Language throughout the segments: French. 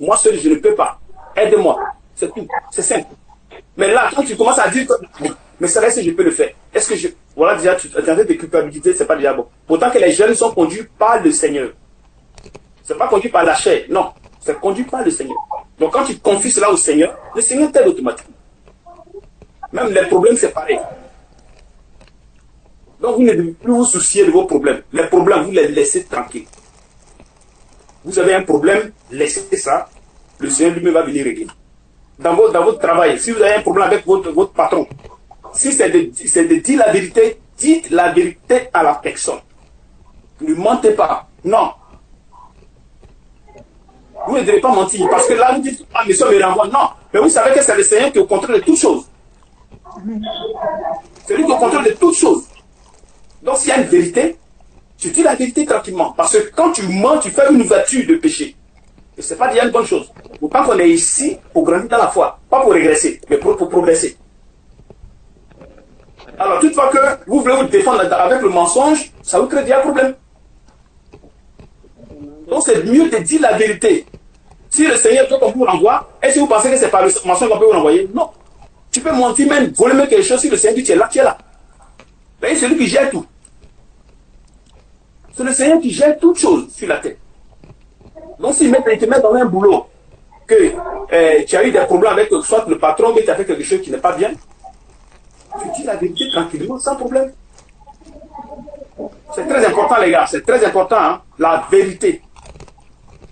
moi seul, je ne peux pas. Aide-moi. C'est tout. C'est simple. Mais là, quand tu commences à dire que, mais ça reste, je peux le faire. Est-ce que je, voilà, déjà, tu es en train de culpabilité, c'est pas déjà bon. Pourtant que les jeunes sont conduits par le Seigneur. C'est pas conduit par la chair, non. C'est conduit par le Seigneur. Donc quand tu confies cela au Seigneur, le Seigneur t'aide automatiquement. Même les problèmes, c'est pareil. Donc vous ne devez plus vous soucier de vos problèmes. Les problèmes, vous les laissez tranquilles. Vous avez un problème, laissez ça. Le Seigneur lui-même va venir régler. Dans votre travail, si vous avez un problème avec votre patron, si c'est de dire la vérité, dites la vérité à la personne. Ne mentez pas. Non. Vous ne devez pas mentir. Parce que là, vous dites, ah, mais ça me renvoie. Non. Mais vous savez que c'est le Seigneur qui est au contrôle de toutes choses. C'est lui qui est au contrôle de toutes choses. Donc, s'il y a une vérité, tu dis la vérité tranquillement. Parce que quand tu mens, tu fais une ouverture de péché. Et ce n'est pas déjà une bonne chose. Pourtant qu'on est ici pour grandir dans la foi. Pas pour régresser, mais pour progresser. Alors, toutefois que vous voulez vous défendre avec le mensonge, ça vous crée déjà un problème. Donc, c'est mieux de dire la vérité. Si le Seigneur, toi, qu'on vous renvoie, est-ce que vous pensez que c'est par le mensonge qu'on peut vous renvoyer? Non. Tu peux mentir même, voler même quelque chose. Si le Seigneur dit tu es là, tu es là. Mais c'est lui qui gère tout. C'est le Seigneur qui gère toutes choses sur la terre. Donc, s'il te met dans un boulot, que tu as eu des problèmes avec soit le patron, mais tu as fait quelque chose qui n'est pas bien, tu dis la vérité tranquillement, sans problème. C'est très important, les gars. C'est très important, hein, la vérité.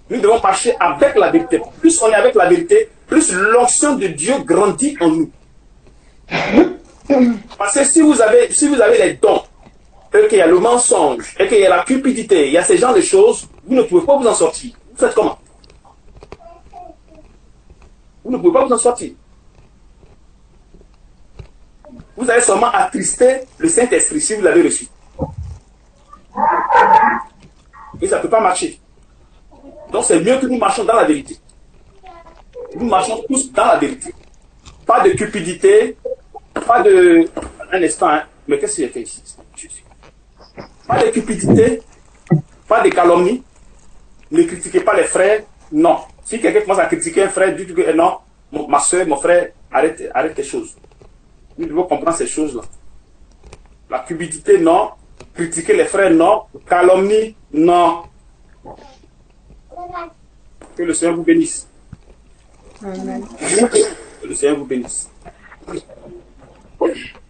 Nous devons marcher avec la vérité. Plus on est avec la vérité, plus l'onction de Dieu grandit en nous. Parce que si vous avez les dons, et qu'il y a le mensonge, et qu'il y a la cupidité, il y a ces genres de choses, vous ne pouvez pas vous en sortir. Vous faites comment? Vous ne pouvez pas vous en sortir. Vous allez seulement attrister le Saint-Esprit si vous l'avez reçu. Et ça ne peut pas marcher. Donc c'est mieux que nous marchions dans la vérité. Nous marchons tous dans la vérité. Pas de cupidité, pas de... Un instant, hein. Mais qu'est-ce que j'ai fait ici? Pas de cupidité, pas de calomnie. Ne critiquez pas les frères. Non. Si quelqu'un commence à critiquer un frère, dites que non, ma soeur, mon frère, arrête tes choses. Nous devons comprendre ces choses-là. La cupidité, non. Critiquer les frères, non. Calomnie, non. Que le Seigneur vous bénisse. Amen. Que le Seigneur vous bénisse.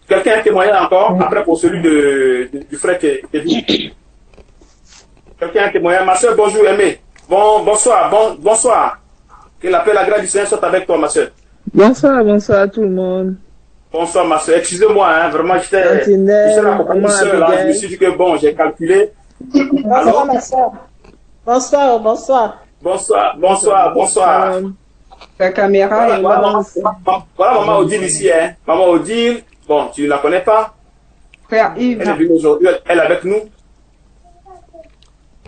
Quelqu'un a un témoignage encore, après pour celui du frère Kevin. Quelqu'un a un témoignage. Ma soeur, bonjour, Aimé. Bonsoir. Que la paix et la grâce du Seigneur soit avec toi, ma soeur. Bonsoir à tout le monde. Bonsoir, ma soeur. Excusez-moi, hein, vraiment, j'étais la compagnie là. Je me suis dit que bon, j'ai calculé. Bonsoir, ma soeur. Bonsoir. La caméra est voilà, maman Odile ici, hein. Maman Odile, bon, tu ne la connais pas. Frère Yves. Elle est venue aujourd'hui, elle est avec nous.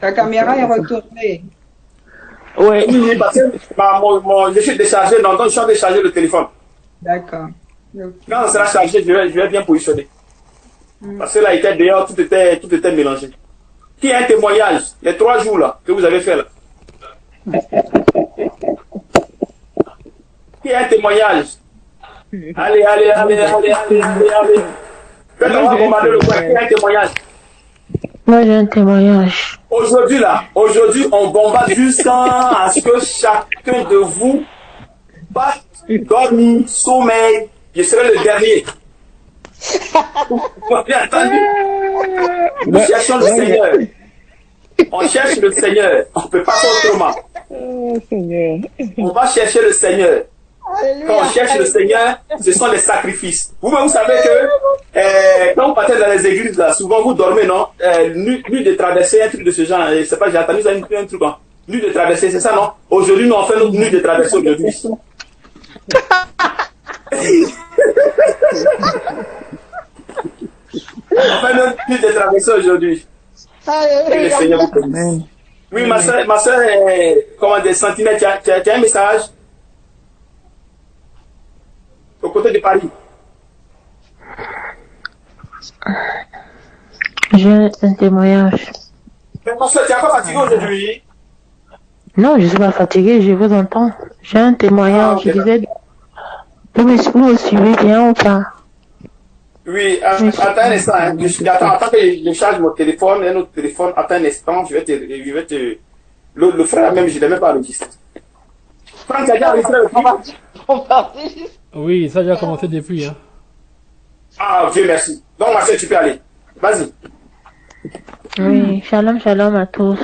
La caméra est retournée. Oui, parce que je suis déchargé, donc je suis en train de charger le téléphone. D'accord. Quand on sera chargé, je vais bien positionner. Parce que là, il était dehors, tout était mélangé. Qui a un témoignage, les 3 jours là, que vous avez fait là? Qui a un témoignage? Allez. Faites-moi bombarder le coin, qui a un témoignage? Moi, j'ai un témoignage. Aujourd'hui, on bombarde jusqu'à ce que chacun de vous batte, dorme, sommeil. Je serai le dernier. Vous avez entendu? Nous cherchons le Seigneur. On cherche le Seigneur. On ne peut pas faire autrement. On va chercher le Seigneur. Quand on cherche le Seigneur, ce sont les sacrifices. Vous savez que quand vous partez dans les églises, là, souvent vous dormez, non? Nuit de traversée, un truc de ce genre. Je ne sais pas, j'ai entendu ça, un truc. Hein. Nuit de traversée, c'est ça, non? Aujourd'hui, nous, on fait notre nuit de traversée aujourd'hui. On fait notre nuit de traversée aujourd'hui. Que le Seigneur vous bénisse. Oui, ma soeur, comment des sentinelles, tu as un message? Au côté de Paris. J'ai un témoignage. Mais ma soeur, tu es encore fatiguée aujourd'hui? Non, je suis pas fatiguée, je vous entends. J'ai un témoignage, je disais, vous me suivez bien ou pas? Oui, attends un instant. Hein. Attends que je charge mon téléphone, un autre téléphone. Attends un instant, je vais te. Le frère même, je ne l'ai même pas enregistré. Franck, tu as déjà enregistré le film? Oui, ça a déjà commencé depuis. Hein. Ah, Dieu merci. Donc, ma soeur, tu peux aller. Vas-y. Oui, shalom, shalom à tous.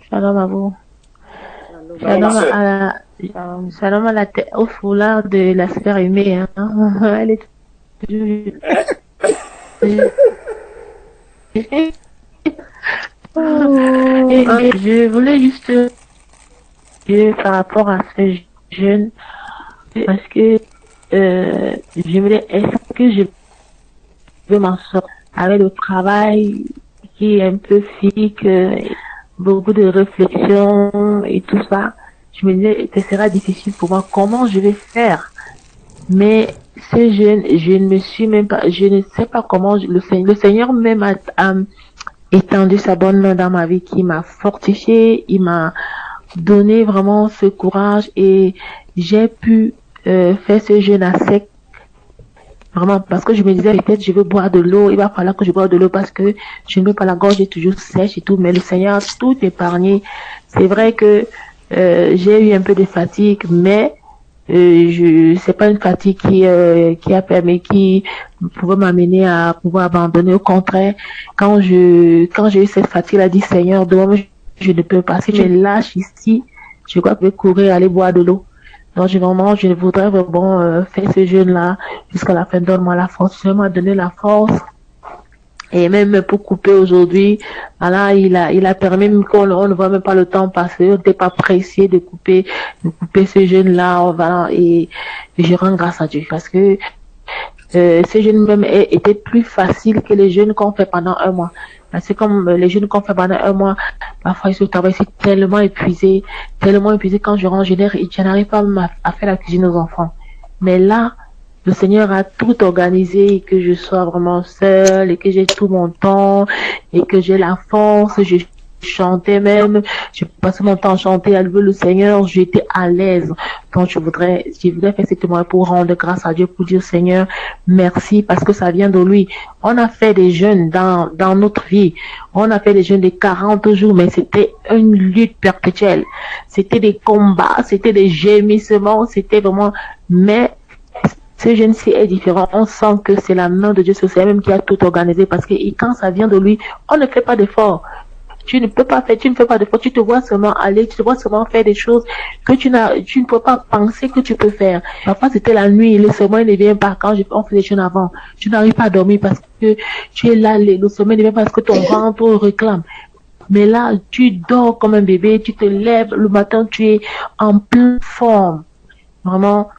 Shalom à vous. Shalom à au foulard de la sphère aimée. Hein. Elle est toujours... Et je voulais juste par rapport à ce jeune, parce que je me dis, est-ce que je peux m'en sortir avec le travail qui est un peu physique, beaucoup de réflexion et tout ça. Je me disais, ce sera difficile pour moi. Comment je vais faire? Mais ce jeune, je ne me suis même pas, je ne sais pas comment le Seigneur même a étendu sa bonne main dans ma vie, qui m'a fortifié, il m'a donné vraiment ce courage et j'ai pu faire ce jeûne à sec. Vraiment, parce que je me disais, peut-être je veux boire de l'eau, il va falloir que je boive de l'eau parce que je ne veux pas, la gorge est toujours sèche et tout, mais le Seigneur a tout épargné. C'est vrai que j'ai eu un peu de fatigue, mais c'est pas une fatigue qui a permis, qui pouvait m'amener à pouvoir abandonner. Au contraire, quand j'ai eu cette fatigue, a dit Seigneur, demain je ne peux pas. Si je lâche ici, je crois que je vais courir, aller boire de l'eau. Donc, je voudrais vraiment faire ce jeûne-là jusqu'à la fin. Donne-moi la force. Je m'a donné la force. Et même pour couper aujourd'hui, voilà, il a permis qu'on ne voit même pas le temps passer. On n'était pas pressé de couper ce jeûne-là. Voilà, et je rends grâce à Dieu parce que ce jeûne même était plus facile que les jeûnes qu'on fait pendant un mois. C'est comme les jeûnes qu'on fait pendant un mois, parfois je travaille, c'est tellement épuisé quand je rentre, je n'arrive pas à faire la cuisine aux enfants. Mais là, le Seigneur a tout organisé et que je sois vraiment seule et que j'ai tout mon temps et que j'ai la force, je chantais même, je passais mon temps à chanter, à louer le Seigneur, j'étais à l'aise. Donc je voudrais faire ce témoignage pour rendre grâce à Dieu, pour dire Seigneur, merci parce que ça vient de lui. On a fait des jeûnes dans notre vie. On a fait des jeûnes de 40 jours, mais c'était une lutte perpétuelle. C'était des combats, c'était des gémissements, c'était vraiment, mais ce jeune-ci est différent. On sent que c'est la main de Dieu, c'est même qui a tout organisé parce que quand ça vient de lui, on ne fait pas d'effort. Tu ne fais pas d'effort, tu te vois seulement aller, tu te vois seulement faire des choses que tu ne peux pas penser que tu peux faire. Parfois, c'était la nuit, le sommeil ne vient pas quand on fait des choses avant. Tu n'arrives pas à dormir parce que tu es là, le sommeil ne vient pas parce que ton ventre réclame. Mais là, tu dors comme un bébé, tu te lèves le matin, tu es en pleine forme. Vraiment,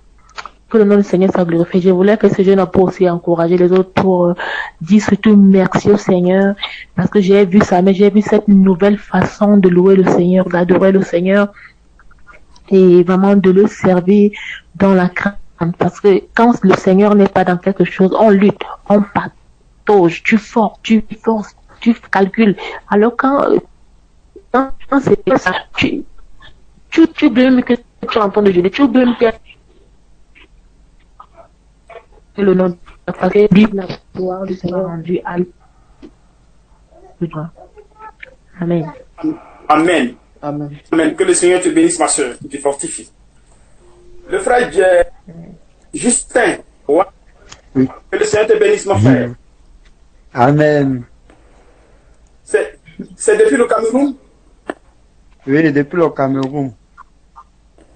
que le nom du Seigneur soit glorifié. Je voulais que ce jeune pour aussi encourager les autres pour dire surtout merci au Seigneur parce que j'ai vu ça, mais j'ai vu cette nouvelle façon de louer le Seigneur, d'adorer le Seigneur et vraiment de le servir dans la crainte. Parce que quand le Seigneur n'est pas dans quelque chose, on lutte, on patauge, tu forces, tu calcules. Alors quand c'est ça, tu blâmes que tu entends de jeûner, tu blâmes que le nom parce que vive la gloire du Seigneur rendu à Amen. Amen. Amen. Amen. Que le Seigneur te bénisse, ma soeur, que te fortifie. Le frère Justin, ouais. Oui. Que le Seigneur te bénisse, mon frère. Amen. C'est depuis le Cameroun? Oui, depuis le Cameroun.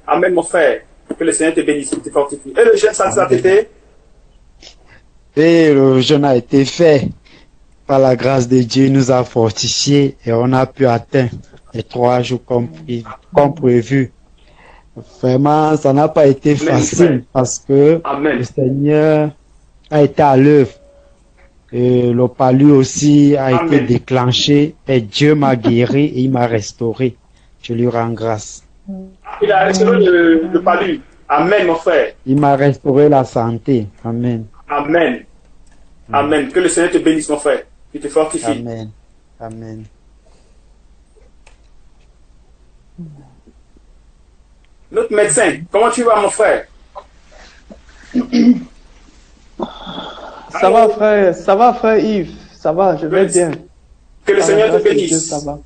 Amen, mon frère. Que le Seigneur te bénisse, que te fortifie. Et le jeûne, ça t'était? Et le jeûne a été fait. Par la grâce de Dieu, il nous a fortifiés et on a pu atteindre les 3 jours comme prévu. Vraiment, ça n'a pas été facile parce que Amen. Le Seigneur a été à l'œuvre. Et le palu aussi a Amen. été déclenché et Dieu m'a guéri et il m'a restauré. Je lui rends grâce. Il a restauré le palu. Amen, mon frère. Il m'a restauré la santé. Amen. Amen. Amen. Que le Seigneur te bénisse, mon frère. Qu'il te fortifie. Amen. Amen. notre médecin. Comment tu vas, mon frère? Ça va, frère Yves. Ça va, je vais bien. Que le Par la Seigneur te grâce de Dieu, bénisse. ça va.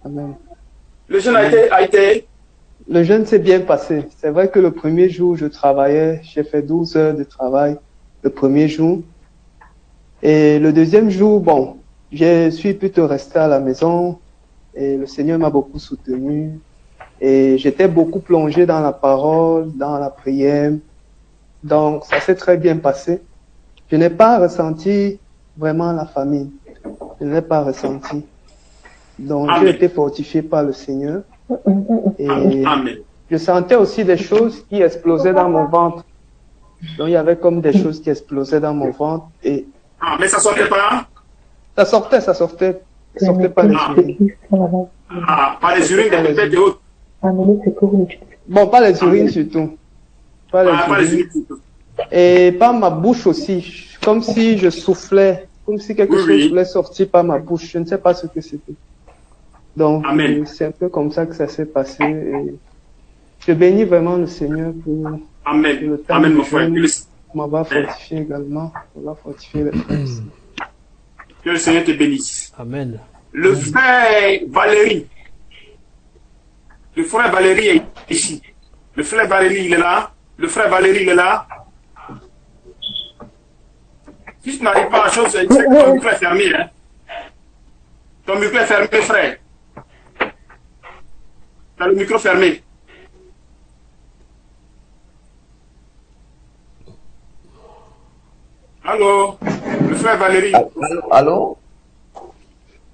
Amen. Le jeûne a été. Le jeûne s'est bien passé. C'est vrai que le premier jour, je travaillais. J'ai fait 12 heures de travail le premier jour. Et le deuxième jour, bon, je suis plutôt resté à la maison. Et le Seigneur m'a beaucoup soutenu. Et j'étais beaucoup plongé dans la parole, dans la prière. Donc, ça s'est très bien passé. Je n'ai pas ressenti vraiment la famine. Je ne l'ai pas ressenti. Donc, Amen. j'ai été fortifié par le Seigneur. Et Amen. je sentais aussi des choses qui explosaient dans mon ventre. Donc, il y avait comme des choses qui explosaient dans mon ventre. Et Ah, mais ça sortait pas? ça sortait. Ça sortait pas les urines. Ah, pas les urines, des pépés et autres. Bon, pas les urines surtout. Pas Ah, pas les les urines. urines. Plutôt. Et par ma bouche aussi. Comme si je soufflais. Comme si quelque Oui, chose oui. voulait sortir par ma bouche. Je ne sais pas ce que c'était. Donc, Amen. c'est un peu comme ça que ça s'est passé. Et je bénis vraiment le Seigneur pour Amen. le temps Amen, de mon frère. jeûne. Que le, m'avoir fortifié également. On va fortifier les frères. que le Seigneur te bénisse. Amen. Le frère Valérie. Le frère Valérie est ici. Le frère Valérie, il est là. Le frère Valérie, il est là. Si tu n'arrives pas à chose, c'est que ton micro est fermé. Hein. Ton micro est fermé, frère. Tu as le micro fermé. Allô? Le frère Valérie. Allô?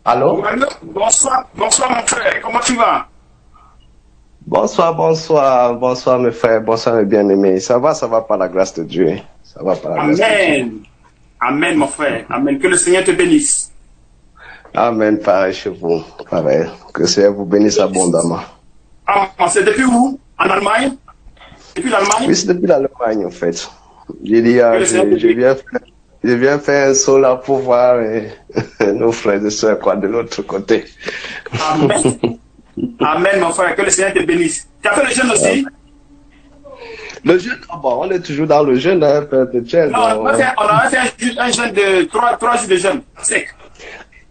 Allô? Bonsoir, bonsoir mon frère. Comment tu vas? Bonsoir mes frères, bonsoir mes bien-aimés. Ça va par la grâce de Dieu. Ça va par la grâce de Dieu. Amen. Amen, mon frère. Amen. Que le Seigneur te bénisse. Amen, pareil chez vous. Pareil. Que le Seigneur vous bénisse abondamment. Ah, c'est depuis où? En Allemagne? Depuis l'Allemagne? Oui, c'est depuis l'Allemagne en fait. J'ai dit, je viens faire un saut là pour voir nos frères et sœurs quoi de l'autre côté. Amen. Amen, mon frère. Que le Seigneur te bénisse. Tu as fait le jeûne aussi? Le jeûne, on est toujours dans le jeûne, hein, Père Tchèque. Non, on a fait un jeûne de 3 jours de jeûne sec.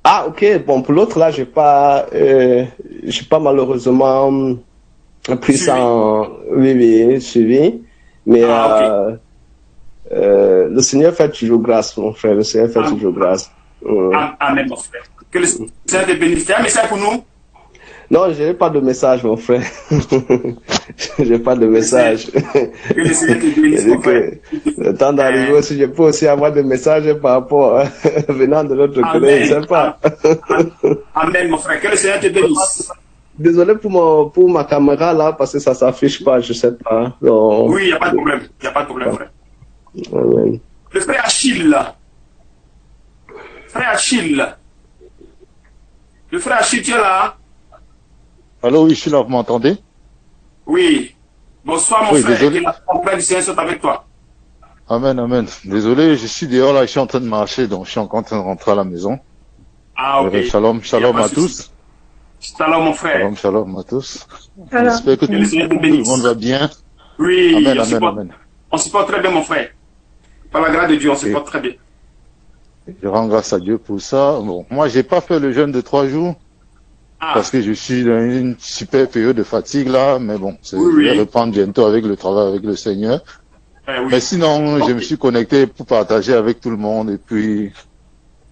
Ah, ok. Bon, pour l'autre, là, j'ai pas malheureusement pris ça en suivi. Mais le Seigneur fait toujours grâce, mon frère. Le Seigneur fait toujours grâce. Amen, mon frère. Que le Seigneur te bénisse. Tu as un message pour nous? Non, je n'ai pas de message, mon frère. J'ai pas de message. Que le Seigneur te bénisse, mon frère. Le temps d'arriver aussi, je peux aussi avoir des messages par rapport venant de l'autre côté, je ne sais pas. Amen, mon frère. Que le Seigneur te bénisse. Désolé pour ma caméra là, parce que ça s'affiche pas, je sais pas. Donc... Oui, il n'y a pas de problème. Il n'y a pas de problème, frère. Amen. Le frère Achille, là. Frère Achille. Le frère Achille, tu es là? Allô, oui, je suis là, vous m'entendez? Oui. Bonsoir, mon Oui, frère. désolé. Que la paix du Seigneur soit avec toi. Amen, amen. Désolé, je suis dehors là, je suis en train de marcher, donc je suis encore en train de rentrer à la maison. Ah, ok. Shalom, shalom Il y a pas à de souci. tous. Shalom, mon frère. Shalom, shalom à tous. Alors, J'espère que tout Que le Seigneur te le bénisse. monde va bien. Oui, Amen, on amen, supporte, amen. on supporte très bien, mon frère. Par la grâce de Dieu, on supporte très bien. Je rends grâce à Dieu pour ça. Bon, moi, j'ai pas fait le jeûne de 3 jours Ah, parce que je suis dans une super période de fatigue là, mais bon, Oui, oui. je vais reprendre bientôt avec le travail avec le Seigneur. oui. Mais sinon, je Ok. me suis connecté pour partager avec tout le monde et puis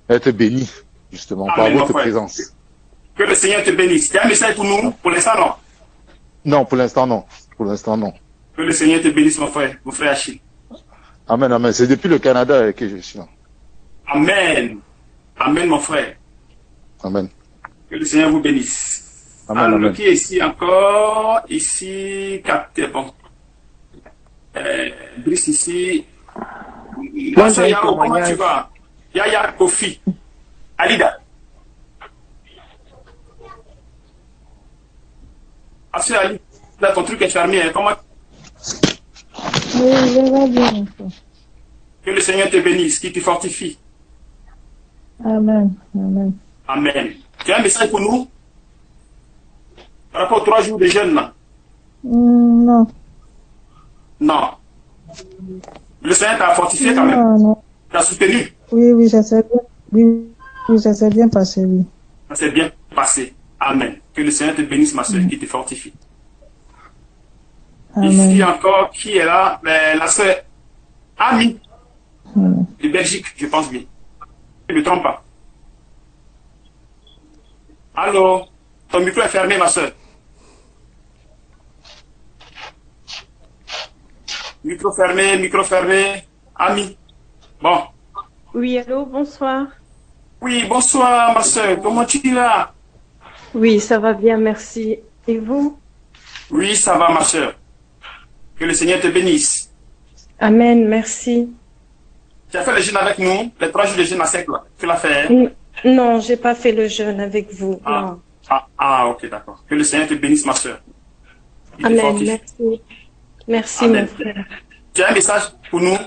être béni, justement, par Amen, mon votre frère. présence. Que le Seigneur te bénisse. Tu as un message pour nous? Pour l'instant, non. Non, pour l'instant, non. Pour l'instant, non. Que le Seigneur te bénisse, mon frère Achille. Amen, amen. C'est depuis le Canada que je suis là. Amen. Amen, mon frère. Amen. Que le Seigneur vous bénisse. Amen, Alors, amen. qui est ici encore? Ici, capté, bon. Brice ici. Moi, La sœur j'ai un Yaro, comment témoignage. tu vas? Yaya Kofi. Alida. Ah, c'est Alida, ton truc est fermé. Hein. Comment... Oui, je vais bien. Que le Seigneur te bénisse, qu'il te fortifie. Amen. Amen. Amen. Tu as un message pour nous? Par rapport aux 3 jours de jeûne, là. Non. Non. Le Seigneur t'a fortifié quand même. Non. T'a soutenu. Oui, ça s'est bien. Oui, ça s'est bien passé, oui. Ça s'est bien passé. Amen. Que le Seigneur te bénisse, ma soeur, qui te fortifie. Amen. Ici encore, qui est là? La soeur Ami de Belgique, je pense bien. Je ne me trompe pas. Allô? Ton micro est fermé, ma soeur. Micro fermé. Ami. Bon. Oui, allô, bonsoir. Oui, bonsoir, ma soeur. Comment tu vas? Oui, ça va bien, merci. Et vous? Oui, ça va, ma soeur. Que le Seigneur te bénisse. Amen, merci. Tu as fait le jeûne avec nous, les 3 jours de jeûne à sec, là. Tu l'as fait, hein? Non, j'ai pas fait le jeûne avec vous. Non. Ok, d'accord. Que le Seigneur te bénisse, ma soeur. Amen, merci. Merci, Amen. mon frère. Tu as un message pour nous?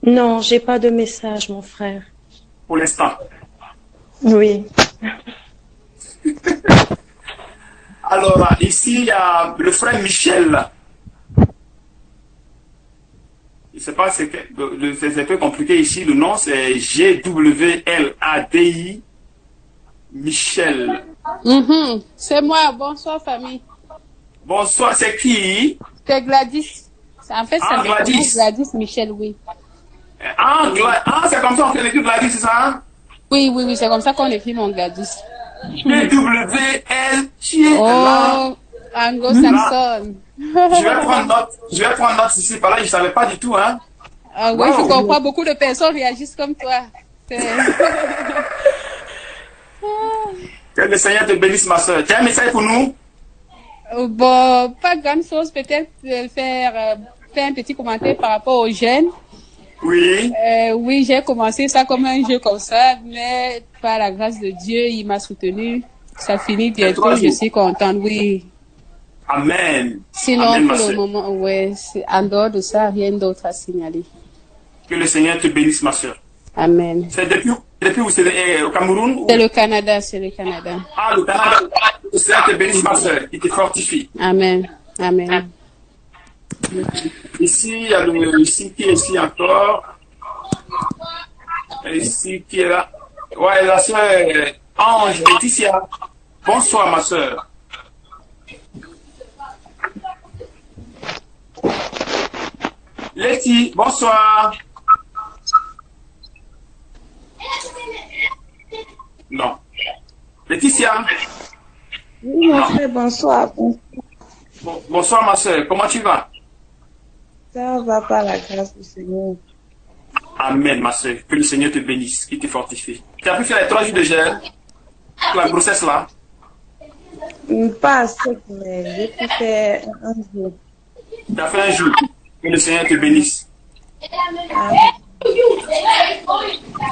Non, j'ai pas de message, mon frère. Pour l'instant. Oui. Alors, ici, il y a le frère Michel. Je ne sais pas, c'est un peu compliqué ici. Le nom, c'est Gwladi Michel. C'est moi. Bonsoir, famille. Bonsoir, c'est qui? C'est Gladys. En fait, c'est Gladys. Gladys Michel, oui. C'est comme ça qu'on écrit Gladys, c'est ça? Oui, c'est comme ça qu'on écrit mon Gladys. G-W-L, Oh, anglo-saxonne. Je vais prendre note ici, par là, je ne savais pas du tout, hein. Ah oui, je comprends, beaucoup de personnes réagissent comme toi. Que le Seigneur te bénisse, ma soeur. Tu as un message pour nous? Bon, pas grande chose, peut-être faire un petit commentaire par rapport aux jeunes. Oui. Oui, j'ai commencé ça comme un jeu comme ça, mais par la grâce de Dieu, il m'a soutenu. Ça finit bientôt, je suis contente, oui. Amen. Sinon, Amen, pour le moment, ouais, en dehors de ça, rien d'autre à signaler. Que le Seigneur te bénisse, ma soeur. Amen. C'est depuis où c'est au Cameroun? C'est le Canada, c'est le Canada. Ah, le Canada. Que le Seigneur te bénisse, ma soeur. Il te fortifie. Amen. Amen. Ici, il y a ici qui est ici encore. Ici qui est là. Ouais, la soeur Ange Laetitia. Bonsoir, ma soeur. Letty, bonsoir. Non. Laetitia. Oui, mon frère, bonsoir. Bonsoir, ma soeur. Comment tu vas? Ça va par la grâce du Seigneur. Amen, ma soeur. Que le Seigneur te bénisse, qu'il te fortifie. Tu as pu faire les 3 jours de jeûne? La grossesse là? Pas assez, mais j'ai pu faire un jour. Tu as fait un jour. Que le Seigneur te bénisse.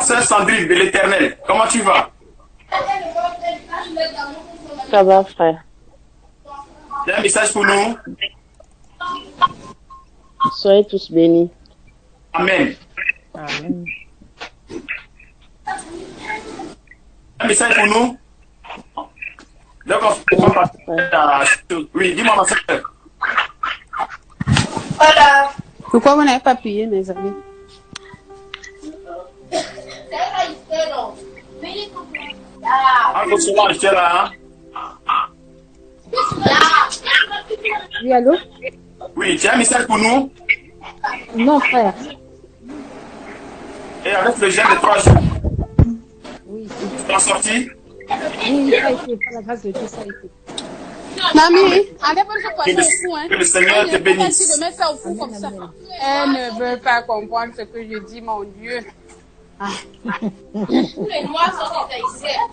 Sœur Sandrine de l'Éternel, comment tu vas? Ça va, frère. Tu as un message pour nous? Soyez tous bénis. Amen. Amen. Un message pour nous? D'accord, oui, dis-moi, ma soeur. Voilà. Pourquoi vous n'avez pas prié, mes amis? Encore souvent, j'étais là, hein? Oui, allô? Oui, tu as un message pour nous? Non, frère. Et avec le jeûne de 3 jours? Oui. Tu t'en sorti? Oui, ça a été, par la grâce de Dieu, ça a été. Mamie, allez pas le poisson au fou, hein. Que le Seigneur te bénisse. De mettre ça au fou comme ça. Elle ne veut pas comprendre ce que je dis, mon Dieu. Ah. Tous les noirs sont des haïtiens.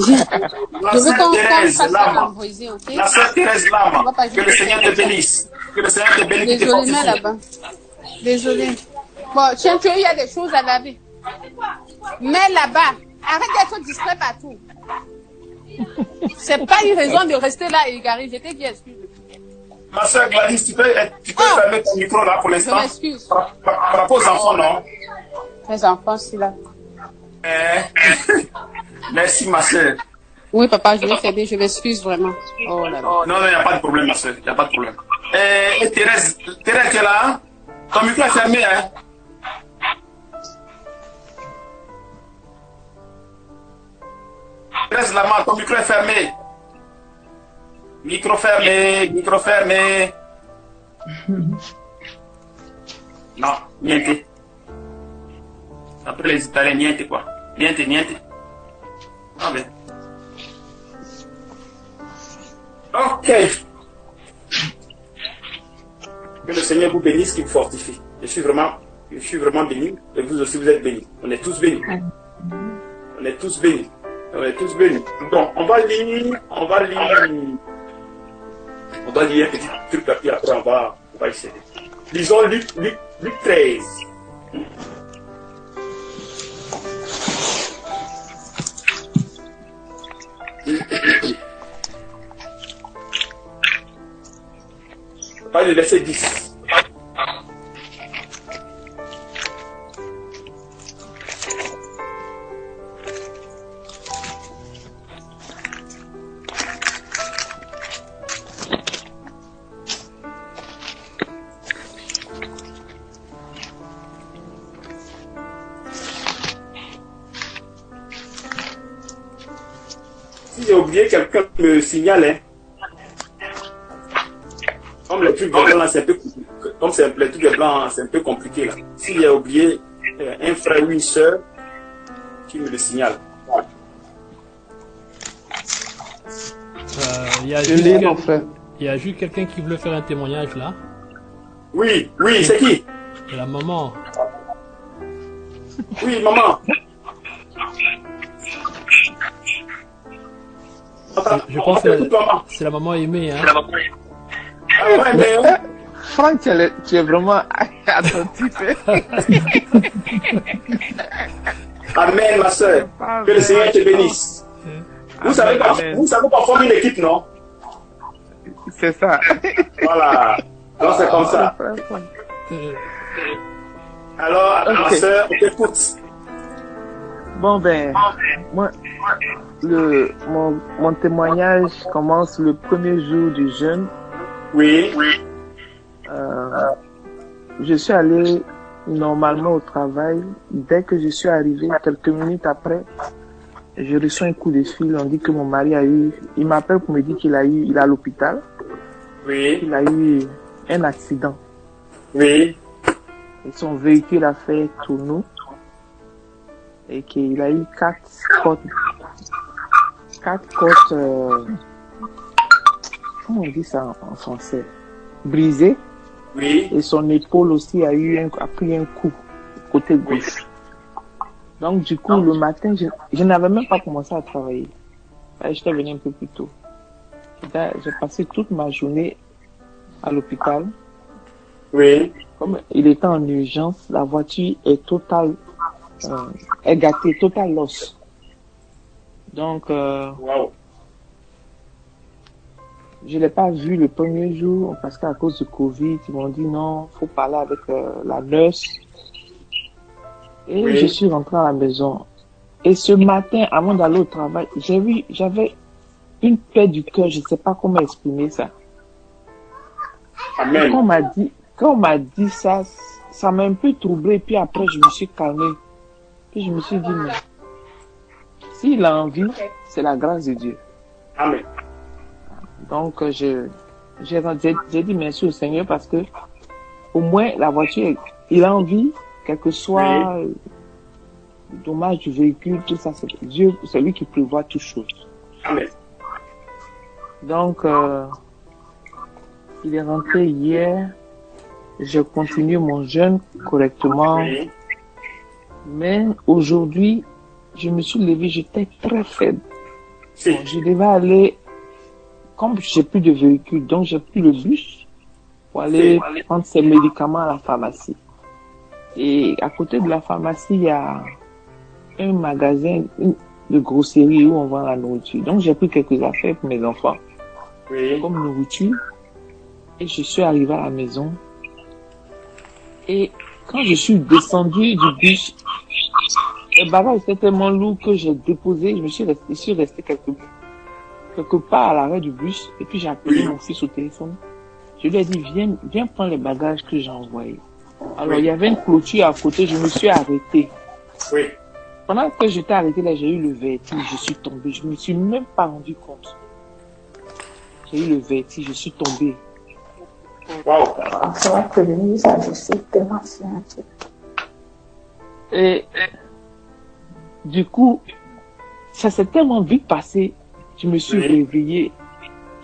Je veux qu'on fasse ça l'embrouiller, ok? La sœur Thérèse Lama, que le Seigneur te bénisse. Que le Seigneur te bénisse. Désolée, mais là-bas. Désolée. Bon, tiens, il y a des choses à laver. Mais là-bas, arrête d'être distrait partout. C'est pas une raison de rester là et égaré. Je t'ai dit excuse. Ma soeur Gladys, tu peux fermer ton micro là pour l'instant? Je m'excuse. Par rapport aux enfants, non? Les enfants, c'est là. Merci, ma soeur. Oui, papa, je vais fermer, je m'excuse vraiment. Oh là là. Non, il n'y a pas de problème, ma soeur, il n'y a pas de problème. Et Thérèse, tu es là, hein? Ton micro est fermé, hein? Thérèse Lama, ton micro est fermé. Micro fermé, micro fermé. Non, niente. Après les Italiens, niente quoi. Niente, niente. Ah ben. Ok. Que le Seigneur vous bénisse, qu'il vous fortifie. Je suis vraiment béni. Et vous aussi, vous êtes bénis. On est tous bénis. On est tous bénis. On est tous bénis. Bon, on va lire un petit truc là, puis après on va essayer. Lisons Luc 13. On va le verset 10. Si j'ai oublié, quelqu'un me signale, hein. Comme les trucs de blanc, c'est un peu compliqué. Comme c'est les trucs de blanc, c'est un peu compliqué là. Si j'ai oublié un frère ou une soeur, qui me le signale. Il y a juste quelqu'un qui voulait faire un témoignage là. Oui, c'est qui? C'est la maman. Oui, maman. Je pense que c'est la maman aimée. Hein. Ah ouais, mais... Franck, tu es vraiment attentif. Amen, ma soeur. Que le Seigneur te bénisse. Vous savez pas former une équipe, non? C'est ça. Voilà. Donc c'est comme ça. Alors, ma soeur, on t'écoute. Bon ben, moi, mon témoignage commence le premier jour du jeûne. Oui. Je suis allé normalement au travail. Dès que je suis arrivé, quelques minutes après, je reçois un coup de fil. On dit que mon mari il m'appelle pour me dire il est à l'hôpital. Oui. Il a eu un accident. Oui. Et son véhicule a fait tonneau. Et qu'il a eu 4 côtes, comment on dit ça en français, brisées. Oui. Et son épaule aussi a pris un coup, côté gauche. Donc du coup, le matin, je n'avais même pas commencé à travailler. J'étais venu un peu plus tôt. J'ai passé toute ma journée à l'hôpital. Oui. Comme il était en urgence, la voiture est totale. Est gâté, total loss. Donc, je l'ai pas vu le premier jour parce qu'à cause du Covid, ils m'ont dit non, faut parler avec la nurse. Et je suis rentré à la maison. Et ce matin, avant d'aller au travail, j'avais une paix du cœur, je sais pas comment exprimer ça. Amen. Quand on m'a dit ça, ça m'a un peu troublé. Puis après, je me suis calmé. Puis je me suis dit, mais s'il a envie, c'est la grâce de Dieu. Amen. Donc, j'ai dit merci au Seigneur parce que au moins la voiture, il a envie, quel que soit le dommage du véhicule, tout ça, c'est Dieu, c'est lui qui prévoit toutes choses. Amen. Donc, il est rentré hier. Je continue mon jeûne correctement. Oui. Mais aujourd'hui, je me suis levé, j'étais très faible. Si. Bon, je devais aller, comme j'ai plus de véhicule, donc j'ai pris le bus pour aller prendre ces médicaments à la pharmacie. Et à côté de la pharmacie, il y a un magasin de grosserie où on vend la nourriture. Donc j'ai pris quelques affaires pour mes enfants, comme nourriture. Et je suis arrivé à la maison. Et quand je suis descendu du bus, le bagage était tellement lourd que j'ai déposé, je suis resté quelques quelque part à l'arrêt du bus, et puis j'ai appelé mon fils au téléphone. Je lui ai dit, viens prendre les bagages que j'ai envoyés. Alors, il y avait une clôture à côté, je me suis arrêté. Oui. Pendant que j'étais arrêté là, j'ai eu le vertige, je suis tombé. Je me suis même pas rendu compte. J'ai eu le vertige, je suis tombé. Waouh. C'est vrai que le ministre a décidé tellement c'est un truc. Et du coup, ça s'est tellement vite passé. Je me suis réveillé.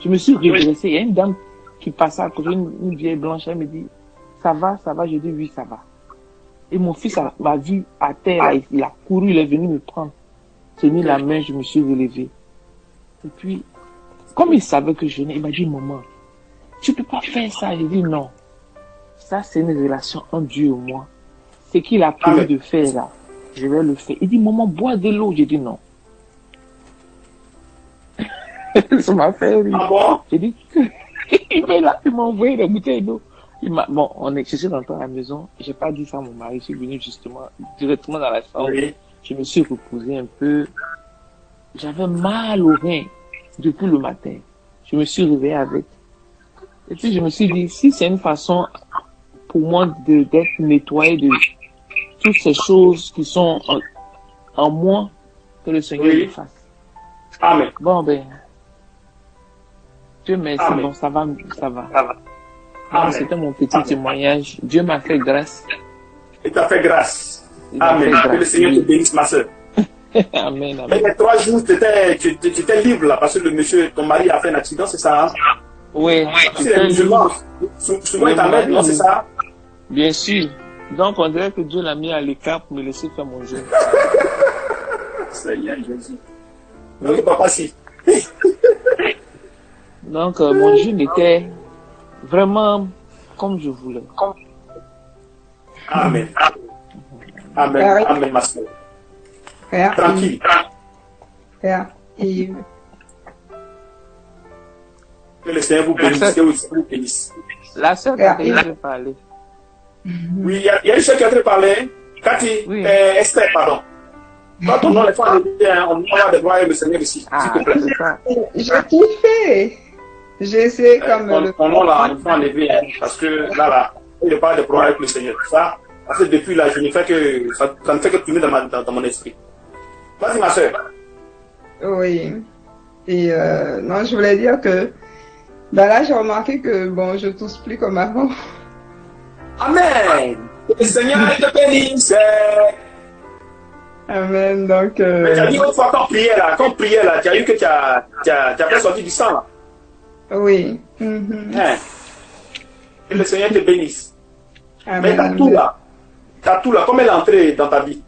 Je me suis redressé. Il y a une dame qui passait à côté, une vieille blanche, elle me dit, ça va? Je dis, oui, ça va. Et mon fils m'a vu à terre, là, il a couru, il est venu me prendre. Tenu la main, je me suis relevé. Et puis, comme il savait que je venais, il m'a dit, maman, tu peux pas faire ça. J'ai dit, non. Ça, c'est une relation entre Dieu et moi. Ce qu'il a prévu de faire là, je vais le faire. Il dit, maman, bois de l'eau. J'ai dit, non. Ça m'a fait rire. Ah bon? J'ai dit, il m'a envoyé des bouteilles d'eau. Je suis rentré à la maison, j'ai pas dit ça à mon mari, je suis venu directement dans la chambre. Oui. Je me suis reposé un peu. J'avais mal au rein depuis le matin. Je me suis réveillé avec. Et puis je me suis dit, si c'est une façon pour moi d'être nettoyé de toutes ces choses qui sont en moi, que le Seigneur le fasse. Amen. Bon ben, Dieu merci, Amen. bon ça va. C'était mon petit témoignage. Dieu m'a fait grâce. Il t'a fait grâce. Amen. Que le Seigneur te bénisse, ma soeur. Amen. Mais les 3 jours, tu étais libre là, parce que le monsieur, ton mari a fait un accident, c'est ça? Hein? Oui. C'est les musulmans. Souvent, il t'amène, non, c'est ça? Bien sûr. Donc, on dirait que Dieu l'a mis à l'écart pour me laisser faire mon jeûne. Seigneur Jésus. Donc, papa, si. Donc, mon jeûne était vraiment comme je voulais. Amen. Amen. Amen, ma soeur. Tranquille. Frère Yves. Que le Seigneur vous bénisse. Que vous bénisse. La sœur Catherine veut parler. Oui, il y a une sœur qui a parlé. Cathy, Esther, pardon. Toi, ton nom, les fois, on va devoir le Seigneur ici, s'il te plaît. J'ai tout fait. J'ai essayé comme ton nom, là, il faut enlever, hein, parce que là, il n'y a pas de problème avec le Seigneur. Ça, parce que depuis là, je ne fais que, ça ne fait que tourner dans mon esprit. Vas-y, ma soeur. Oui. Et non, je voulais dire que là, j'ai remarqué que bon, je tousse plus comme avant. Amen. Le Seigneur te bénisse. Amen. Donc. Mais tu as dit une fois qu'on priait là, tu as eu que tu as fait sortir du sang là. Oui. Que le Seigneur te bénisse. Amen. Mais t'as tout là. Comment elle est entrée dans ta vie?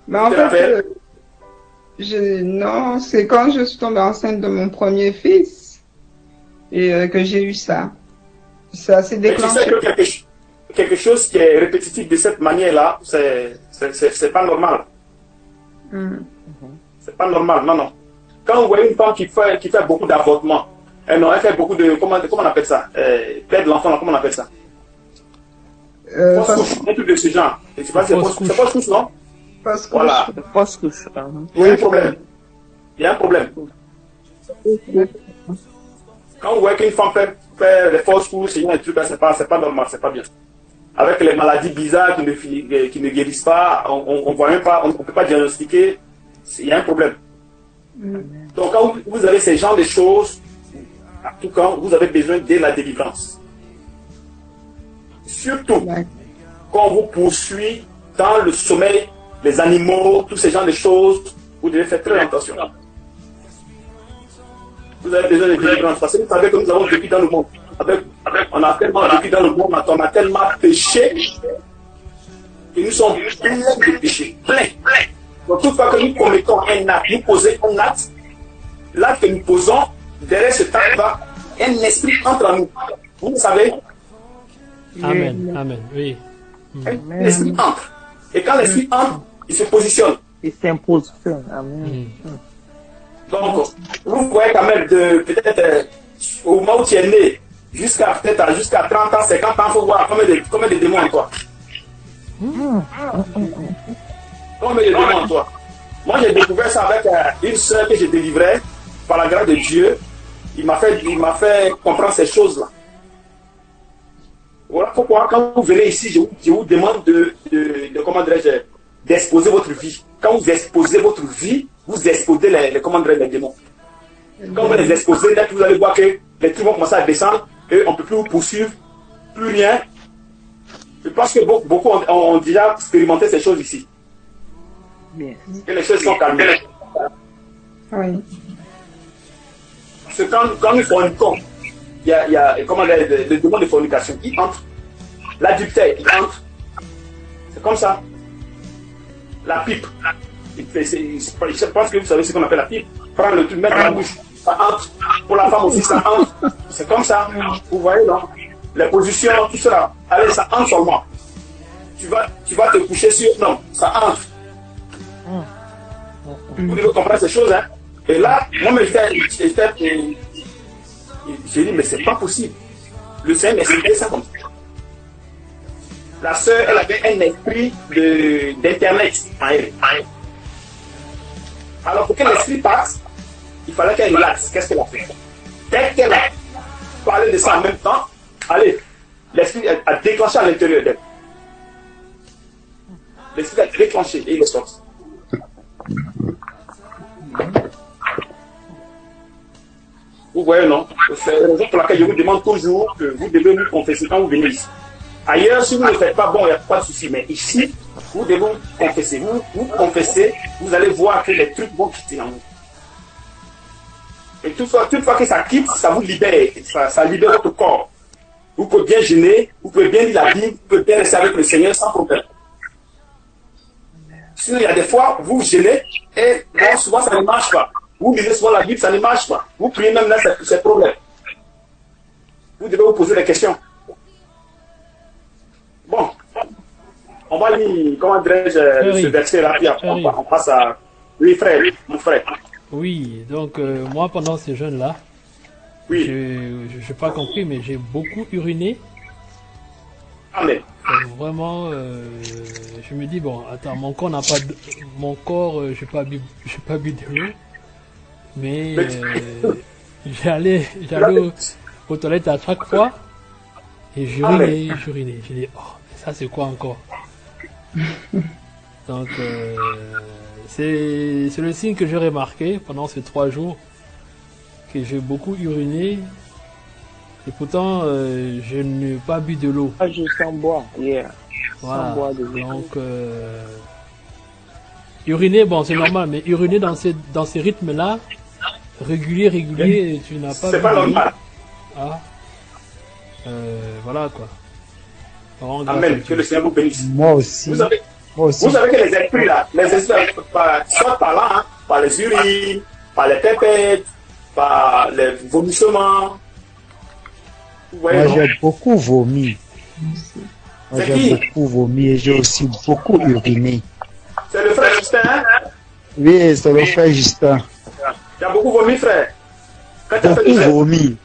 Mais en fait, non, c'est quand je suis tombée enceinte de mon premier fils et que j'ai eu ça. Ça s'est déclenché. Mais tu sais que quelque chose qui est répétitif de cette manière-là, c'est pas normal. C'est pas normal, non. Quand vous voyez une femme qui fait beaucoup d'avortements, elle fait beaucoup de, comment on appelle ça, perdre l'enfant, comment on appelle ça? Fausse couche, un truc de ce genre. Je sais pas si c'est fausse couche, non? Voilà. Fausse couche. Il y a un problème. Il y a un problème. Quand vous voyez qu'une femme fait les fausses couches, et un truc, c'est pas normal, c'est pas bien. Avec les maladies bizarres qui ne guérissent pas, on voit même pas, on ne peut pas diagnostiquer, il y a un problème. Donc quand vous avez ces genres de choses, à tout cas, vous avez besoin de la délivrance. Surtout quand on vous poursuit dans le sommeil, les animaux, tous ces genres de choses, vous devez faire très attention. Vous avez besoin de délivrance parce que vous savez que nous avons vécu dans le monde. On a tellement vécu dans le monde, on a tellement péché que nous sommes pleins de péchés. Plein. Donc, toute fois que nous commettons un acte, nous posons un acte, l'acte que nous posons, derrière ce temps va un esprit entre nous. Vous le savez? Amen. Amen. Oui. L'esprit entre. Et quand l'esprit entre, il se positionne. Il s'impose. Amen. Donc, vous voyez quand même peut-être au moment où tu es né, jusqu'à 30 ans, 50 ans, il faut voir combien de démons en toi. Combien de démons en toi. Moi, j'ai découvert ça avec une soeur que j'ai délivrée. par la grâce de Dieu, il m'a fait comprendre ces choses-là. Voilà pourquoi, quand vous venez ici, je vous demande comment dirais-je, d'exposer votre vie. Quand vous exposez votre vie, vous exposez les démons. Quand vous les exposez, là, vous allez voir que les trucs vont commencer à descendre et on ne peut plus vous poursuivre, plus rien. Je pense que beaucoup ont déjà expérimenté ces choses ici. Yes. Et les choses sont calmées. Oui. Parce que quand nous forniquons, il y a le démon de fornication, il entre. L'adultère, il entre. C'est comme ça. La pipe. Je pense que vous savez ce qu'on appelle la pipe. Prendre le truc, mettre dans la bouche. Ça entre. Pour la femme aussi, ça entre. C'est comme ça. Vous voyez, non? Les positions, tout cela. Allez, ça entre seulement. Tu vas te coucher sur. Non, ça entre. Vous devez comprendre ces choses, hein. Et là, moi, j'ai dit, mais c'est pas possible. Le Seigneur m'expliquait ça comme ça. La sœur, elle avait un esprit d'internet en elle. Alors, pour que l'esprit passe, il fallait qu'elle relaxe. Qu'est-ce qu'elle a fait? Dès qu'elle a parlé de ça en même temps, allez, l'esprit a déclenché à l'intérieur d'elle. L'esprit a déclenché et il est sorti. Vous voyez, non? C'est la raison pour laquelle je vous demande toujours que vous devez vous confesser quand vous venez ici. Ailleurs, si vous ne le faites pas, bon, il n'y a pas de souci. Mais ici, vous devez vous confesser. Vous confessez, vous allez voir que les trucs vont quitter en vous. Et toutefois que ça quitte, ça vous libère. Ça libère votre corps. Vous pouvez bien jeûner, vous pouvez bien lire la Bible, vous pouvez bien rester avec le Seigneur sans problème. Sinon, il y a des fois, vous jeûnez et bon, souvent ça ne marche pas. Vous lisez souvent la Bible, ça ne marche pas. Vous priez même là, c'est problème. Vous devez vous poser des questions. Bon, on va lire, comment dirais-je, ce verset-là, puis on passe à... Oui, frère, mon frère. Oui, donc moi, pendant ces jeûnes-là, oui. Je n'ai pas compris, mais j'ai beaucoup uriné. Amen. Vraiment, je me dis, bon, attends, mon corps n'a pas... j'ai pas bu de l'eau. Mais j'allais aux toilettes à chaque fois et j'urinais. J'ai dit, oh, ça c'est quoi encore? Donc, c'est le signe que j'ai remarqué pendant ces 3 jours, que j'ai beaucoup uriné. Et pourtant, je n'ai pas bu de l'eau. Ah, je sens boire, yeah. Voilà. Sans boire de l'eau. Donc, uriner, bon, c'est normal, mais uriner dans ces rythmes-là, régulier, tu n'as pas... C'est pas normal. Ah. Voilà, quoi. Amen, que le Seigneur vous bénisse. Moi aussi. Vous savez que les esprits, là, soit par là, hein, par les urines, par les pépettes, par les vomissements. Moi, j'ai beaucoup vomi. Moi, j'ai beaucoup vomi et j'ai aussi beaucoup uriné. C'est le frère Justin, hein? Oui, c'est le frère Justin. Tu as beaucoup vomi, frère? Beaucoup vomi.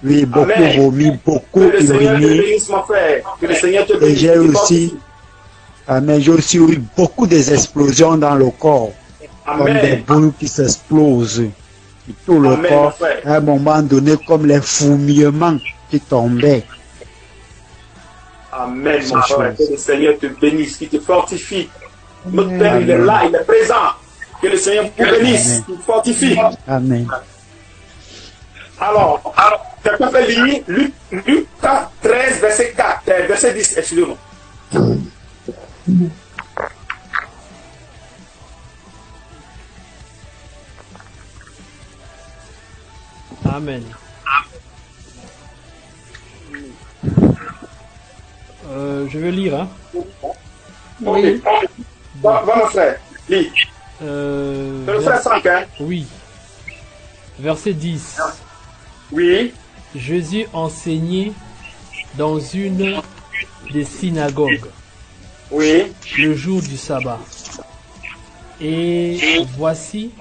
Oui, beaucoup vomi, beaucoup uriné. Que le Seigneur te bénisse, mon frère. Que le Seigneur te bénisse. Et j'ai aussi, amen, j'ai aussi eu beaucoup d'explosions dans le corps. Amen. Comme des boules qui s'explosent. Tout le corps, à un moment donné, comme les fourmillements qui tombaient. Amen, mon frère. Que le Seigneur te bénisse, qu'il te fortifie. Notre Père, il est là, il est présent. Que le Seigneur vous bénisse, qu'il fortifie. Amen. Alors, quelqu'un peut lire Luc 13, verset 4, verset 10, excusez-moi. Amen. Je vais lire, hein. Oui. Va, mon frère, lis. C'est le frère 5, hein. Oui. Verset 10. Oui. Jésus enseignait dans une des synagogues. Oui. Le jour du sabbat. Et voici,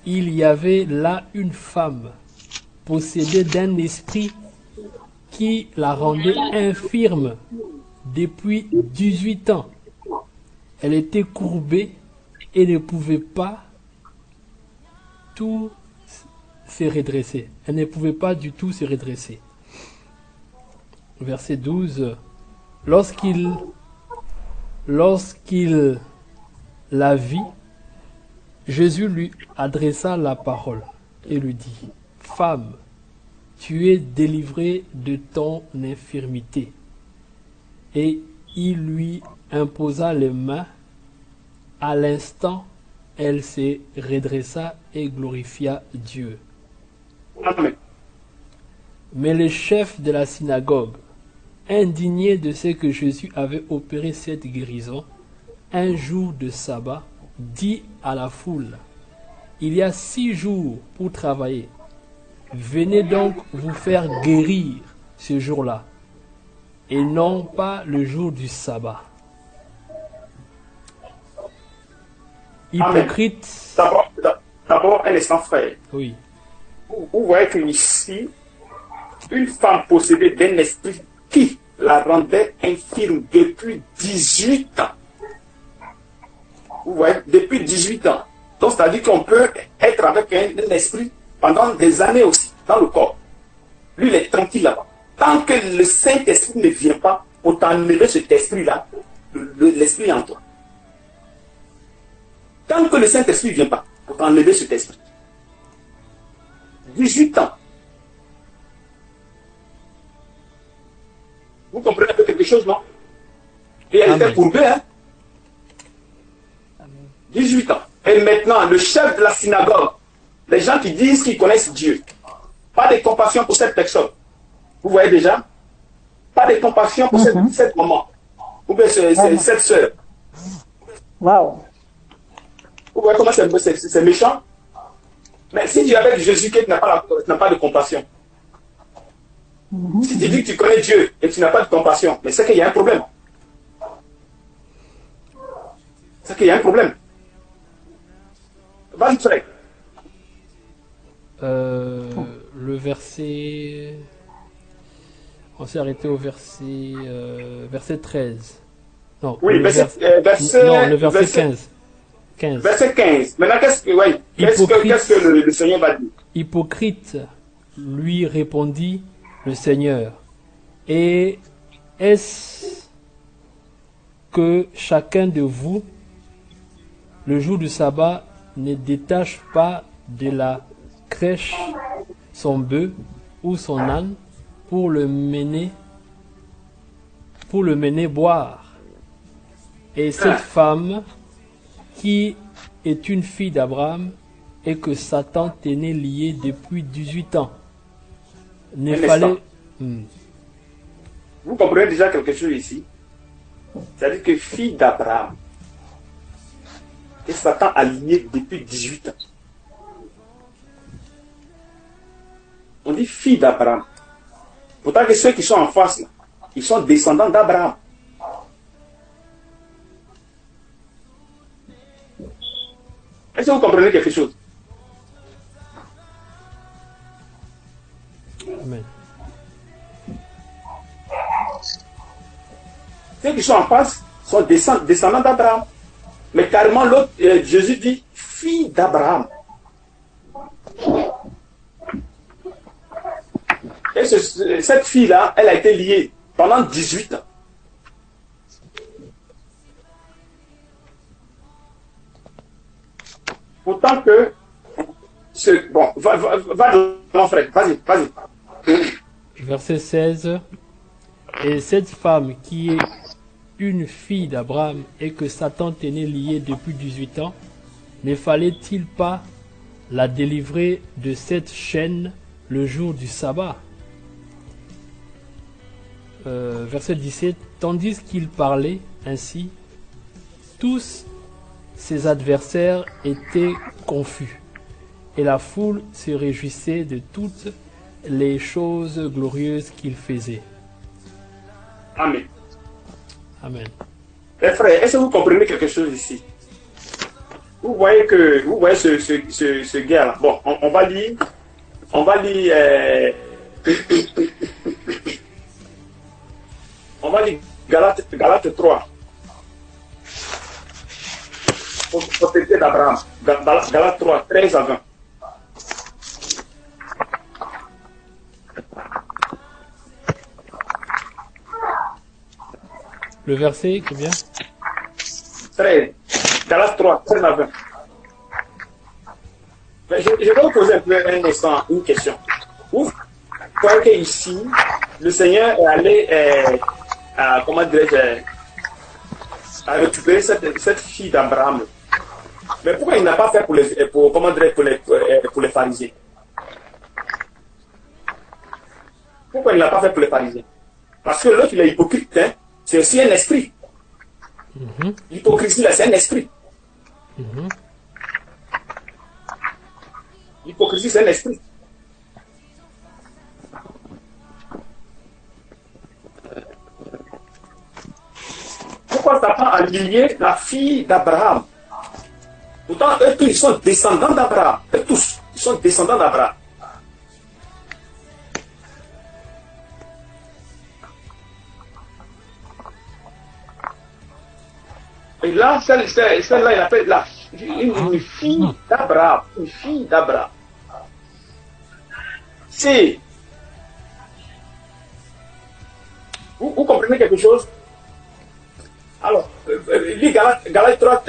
il y avait là une femme possédée d'un esprit qui la rendait infirme depuis 18 ans. Elle était courbée et ne pouvait pas tout se redresser. Elle ne pouvait pas du tout se redresser. Verset 12. Lorsqu'il la vit, Jésus lui adressa la parole et lui dit, Femme, tu es délivrée de ton infirmité. Et il lui imposa les mains. À l'instant, elle se redressa et glorifia Dieu. Amen. Mais le chef de la synagogue, indigné de ce que Jésus avait opéré cette guérison, un jour de sabbat, dit à la foule, il y a 6 jours pour travailler. Venez donc vous faire guérir ce jour-là, et non pas le jour du sabbat. Hypocrite. D'abord, un instant, frère. Oui. Vous voyez qu'ici, une femme possédée d'un esprit qui la rendait infirme depuis 18 ans. Vous voyez, depuis 18 ans. Donc, c'est-à-dire qu'on peut être avec un esprit pendant des années aussi, dans le corps. Lui, il est tranquille là-bas. Tant que le Saint-Esprit ne vient pas pour t'enlever cet esprit-là, l'esprit en toi. Tant que le Saint-Esprit ne vient pas pour t'enlever cet esprit. 18 ans. Vous comprenez un peu quelque chose, non? Et elle était courbée, hein? 18 ans. Et maintenant, le chef de la synagogue, les gens qui disent qu'ils connaissent Dieu, pas de compassion pour cette personne. Vous voyez déjà? Pas de compassion pour cette maman. Ou bien cette soeur. Waouh. Vous voyez comment c'est méchant? Mais si tu es avec Jésus qui n'a pas de compassion, si tu dis que tu connais Dieu et que tu n'as pas de compassion, mais c'est qu'il y a un problème. C'est qu'il y a un problème. Vas-y, frère. Le verset... On s'est arrêté au verset 13. Non, oui, le verset 15. 15. Verset 15. Maintenant, qu'est-ce que le Seigneur va dire? Hypocrite, lui répondit le Seigneur. Et est-ce que chacun de vous, le jour du sabbat, ne détache pas de la crèche son bœuf ou son âne pour le mener boire? Et cette femme qui est une fille d'Abraham et que Satan tenait liée depuis 18 ans. Ne fallait... Vous comprenez déjà quelque chose ici? C'est-à-dire que fille d'Abraham et Satan a lié depuis 18 ans. On dit fille d'Abraham. Pourtant que ceux qui sont en face, là, ils sont descendants d'Abraham. Est-ce que vous comprenez quelque chose? Amen. Ceux qui sont en face sont descendants d'Abraham. Mais carrément, l'autre, Jésus dit fille d'Abraham. Et cette fille-là, elle a été liée pendant 18 ans. Pourtant que... Bon, va mon frère, vas-y. Verset 16. Et cette femme qui est une fille d'Abraham et que Satan tenait liée depuis 18 ans, ne fallait-il pas la délivrer de cette chaîne le jour du sabbat? Verset 17. Tandis qu'il parlait ainsi, tous ses adversaires étaient confus, et la foule se réjouissait de toutes les choses glorieuses qu'il faisait. Amen. Amen. Les frères, est-ce que vous comprenez quelque chose ici? Vous voyez ce gars-là. Bon, on va lire. On va lire Galates 3. Propriété d'Abraham. Galates 3, 13 à 20. Le verset, c'est bien? 13. Galates 3, 13 à 20. Mais je vais vous poser un instant une question. Vous croyez qu'ici, le Seigneur est allé, comment dirais-je, à récupérer cette fille d'Abraham. Mais pourquoi il n'a pas fait pour les pharisiens? Pourquoi il ne l'a pas fait pour les pharisiens? Parce que l'autre, il est hypocrite. Hein? C'est aussi un esprit. L'hypocrisie, là, c'est un esprit. L'hypocrisie, c'est un esprit. Pourquoi Satan a lié la fille d'Abraham? Pourtant, eux tous, ils sont descendants d'Abraham. Eux tous, ils sont descendants d'Abraham. Et là, celle-là, il appelle une fille d'Abraham. Une fille d'Abraham. C'est. Vous comprenez quelque chose? Alors, lis Galates 3,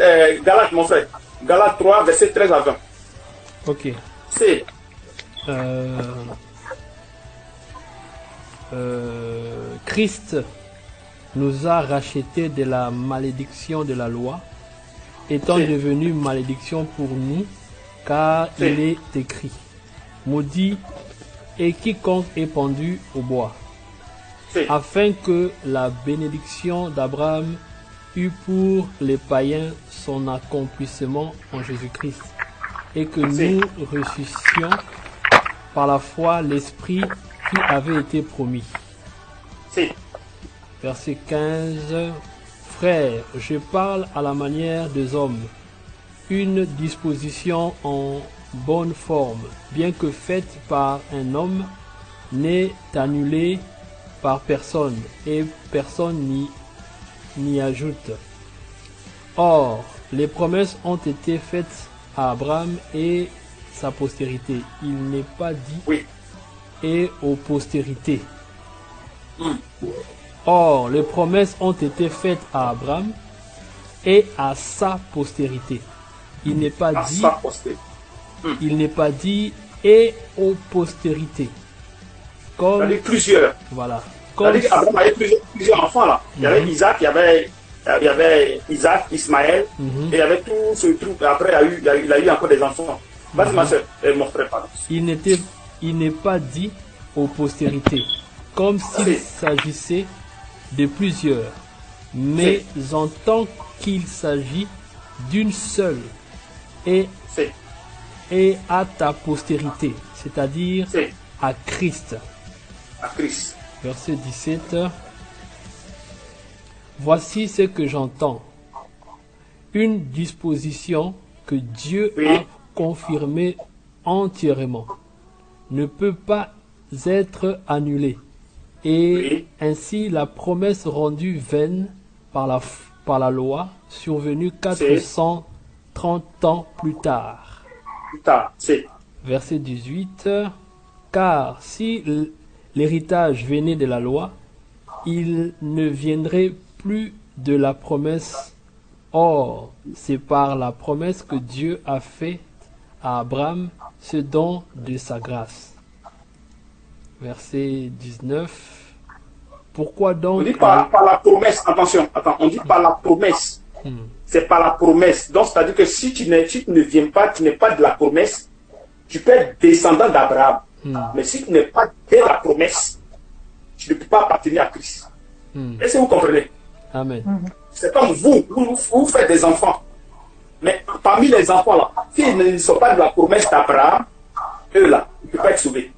Galates, mon frère. Galates 3, verset 13 à 20. Ok. C'est. Christ nous a rachetés de la malédiction de la loi, étant devenu malédiction pour nous, car il est écrit, maudit est quiconque est pendu au bois, afin que la bénédiction d'Abraham eût pour les païens son accomplissement en Jésus-Christ, et que nous reçussions par la foi l'Esprit qui avait été promis. Verset 15. Frères, je parle à la manière des hommes. Une disposition en bonne forme, bien que faite par un homme, n'est annulée par personne, et personne n'y ajoute. Or, les promesses ont été faites à Abraham et sa postérité. Il n'est pas dit et aux postérités. Or, les promesses ont été faites à Abraham et à sa postérité. Il n'est pas dit, il n'est pas dit et aux postérités. Comme il y avait plusieurs. Voilà. Comme Abraham avait plusieurs enfants là. Il y avait Isaac, il y avait Isaac, Ismaël, et il y avait tout ce truc. Après, il a eu encore des enfants. Vas-y, ma soeur, mon frère, pardon. Il n'est pas dit aux postérités, comme s'il s'agissait de plusieurs, mais en tant qu'il s'agit d'une seule, et à ta postérité, c'est-à-dire à Christ. À Christ. Verset 17. Voici ce que j'entends. Une disposition que Dieu a confirmée entièrement ne peut pas être annulée. Et ainsi la promesse rendue vaine par la loi, survenue 430 ans plus tard. Verset 18. Car si l'héritage venait de la loi, il ne viendrait plus de la promesse. Or, c'est par la promesse que Dieu a fait à Abraham ce don de sa grâce. Verset 19. Pourquoi donc... On dit par la promesse, attention, on dit par la promesse. C'est par la promesse. Donc, c'est-à-dire que si tu ne viens pas, tu n'es pas de la promesse, tu peux être descendant d'Abraham. Mais si tu n'es pas de la promesse, tu ne peux pas appartenir à Christ. Est-ce que vous comprenez? Amen. C'est comme vous faites des enfants. Mais parmi les enfants là, s'ils ne sont pas de la promesse d'Abraham, eux là, ils ne peuvent pas être sauvés.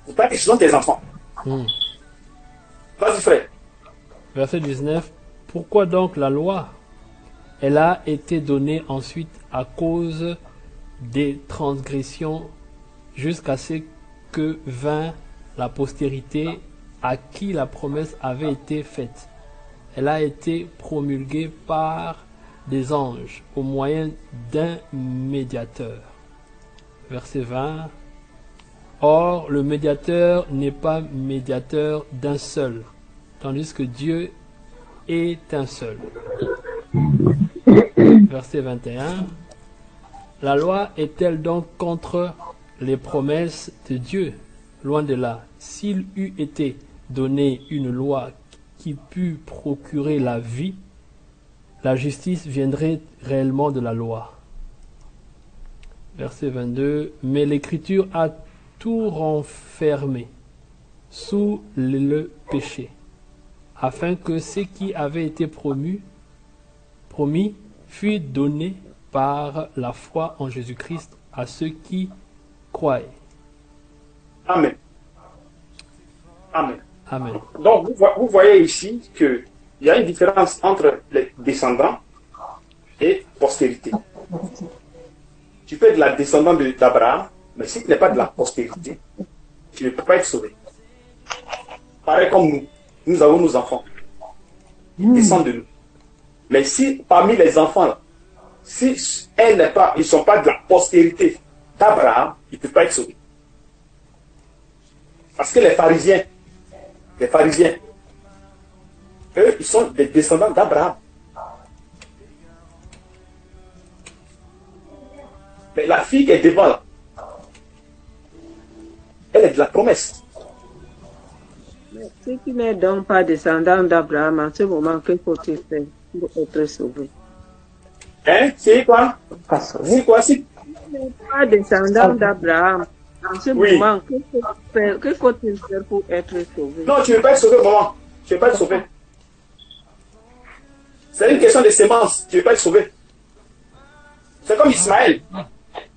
Pourtant, ils sont des enfants. Vas-y, frère. Verset 19. Pourquoi donc la loi? Elle a été donnée ensuite à cause des transgressions jusqu'à ce que vint la postérité à qui la promesse avait été faite. Elle a été promulguée par des anges au moyen d'un médiateur. Verset 20. Or, le médiateur n'est pas médiateur d'un seul, tandis que Dieu est un seul. Verset 21. La loi est-elle donc contre les promesses de Dieu? Loin de là. S'il eût été donné une loi qui pût procurer la vie, la justice viendrait réellement de la loi. Verset 22. Mais l'Écriture a tout renfermé sous le péché, afin que ce qui avait été promis fût donné par la foi en Jésus-Christ à ceux qui croient. Amen. Amen. Amen. Donc, vous voyez ici qu'il y a une différence entre les descendants et postérité. Tu peux être la descendante d'Abraham, mais si tu n'es pas de la postérité, tu ne peux pas être sauvé. Pareil comme nous. Nous avons nos enfants. Ils descendent de nous. Mais si parmi les enfants, si ils ne sont pas de la postérité d'Abraham, ils ne peuvent pas être sauvés. Parce que les pharisiens, eux, ils sont des descendants d'Abraham. Mais la fille qui est devant là, elle est de la promesse. Mais si tu n'es donc pas descendant d'Abraham, en ce moment, que faut-il faire pour être sauvé? Hein? C'est quoi? C'est quoi? Si tu n'es pas descendant d'Abraham, en ce moment, que faut-il faire pour être sauvé? Non, tu ne veux pas être sauvé au moment. Tu ne veux pas être sauvé. C'est une question de sémence. Tu ne veux pas être sauvé. C'est comme Ismaël.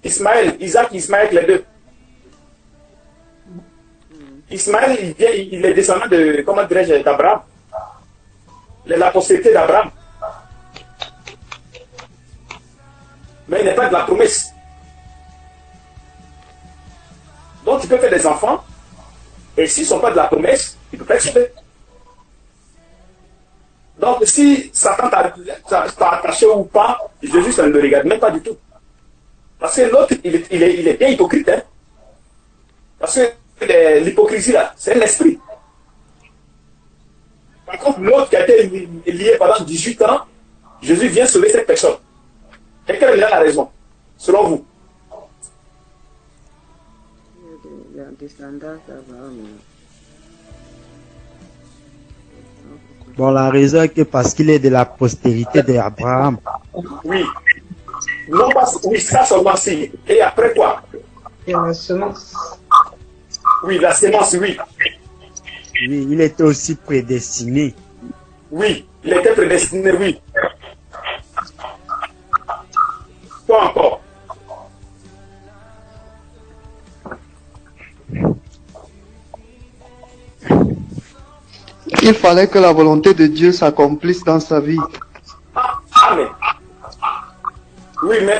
Isaac, les deux. Ismaël, il est descendant de, comment dirais-je, d'Abraham. La postérité d'Abraham. Mais il n'est pas de la promesse. Donc tu peux faire des enfants, et s'ils ne sont pas de la promesse, ils ne peuvent pas être sauvés. Donc si Satan t'a attaché ou pas, Jésus, ça ne le regarde même pas du tout. Parce que l'autre, il est bien hypocrite. Hein? Parce que l'hypocrisie, là, c'est un esprit. Par contre, l'autre qui a été lié pendant 18 ans, Jésus vient sauver cette personne. Et quelle est la raison, selon vous? La descendance d'Abraham. Bon, la raison est que parce qu'il est de la postérité d'Abraham. Oui. Non pas, oui, ça seulement si. Et après quoi? Et la semence. Oui, la semence, oui. Oui, il était aussi prédestiné. Oui, il était prédestiné, oui. Quoi encore? Il fallait que la volonté de Dieu s'accomplisse dans sa vie. Amen. Oui, mais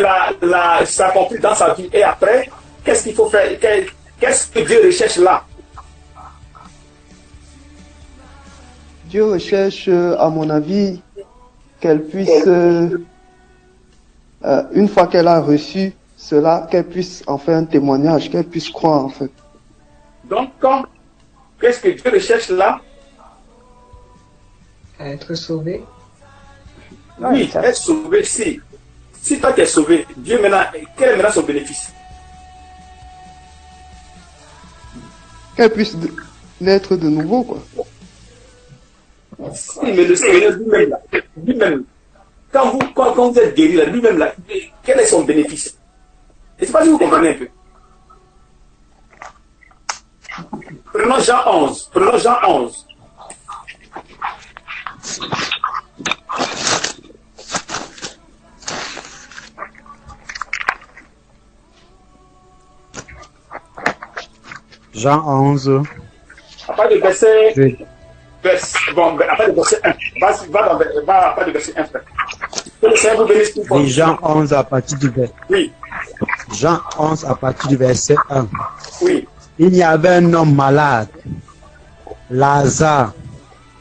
s'accomplit dans sa vie. Et après, qu'est-ce qu'il faut faire? Qu'est-ce que Dieu recherche là? Dieu recherche, à mon avis, qu'elle puisse, une fois qu'elle a reçu cela, qu'elle puisse en faire un témoignage, qu'elle puisse croire en fait. Donc, qu'est-ce que Dieu recherche là? Être sauvé. Oui, être sauvé, si. Si toi tu es sauvé, Dieu maintenant, quel est maintenant son bénéfice? Qu'elle puisse naître de nouveau, quoi. Si, mais le Seigneur lui-même, quand vous êtes guéri là, lui-même là, quel est son bénéfice? Je ne sais pas si vous comprenez un peu. Prenons Jean 11. Jean 11. À part de verset... Bon, à part de verset 1. Va à part de verset 1, frère. Que le Seigneur vous bénisse tout fort. Oui, Jean 11 à partir du verset. Oui. Jean 11 à partir du verset 1. Oui. Il y avait un homme malade, Lazare,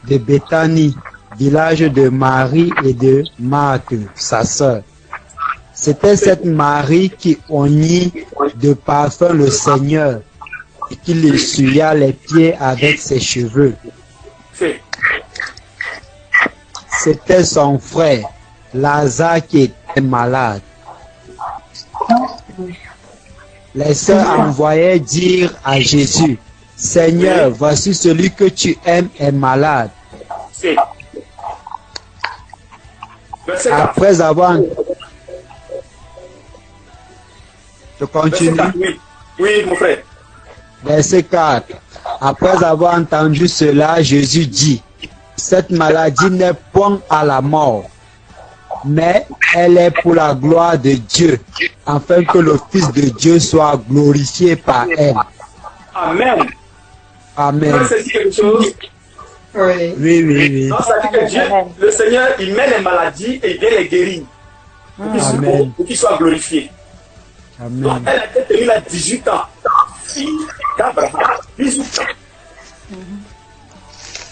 de Béthanie, village de Marie et de Marthe, sa sœur. C'était cette Marie qui oignit de parfum le Seigneur et qui lui essuya les pieds avec ses cheveux. c'était son frère, Lazare, qui était malade. Les sœurs envoyaient dire à Jésus, Seigneur, voici celui que tu aimes est malade. C'est. Verset 4. Après avoir... Je continue. Verset 4, oui. Oui, mon frère. Verset 4. Après avoir entendu cela, Jésus dit, cette maladie n'est point à la mort, mais elle est pour la gloire de Dieu, afin que le Fils de Dieu soit glorifié par elle. Amen. Amen. Vous savez quelque chose? Oui. Oui, oui, oui. Non, ça veut dire que Dieu, le Seigneur, il met les maladies et il vient les guérir. Pour qu'ils soient glorifiés. Amen. Donc, elle a été tenue là 18 ans. Fille d'Abraham, 18 ans.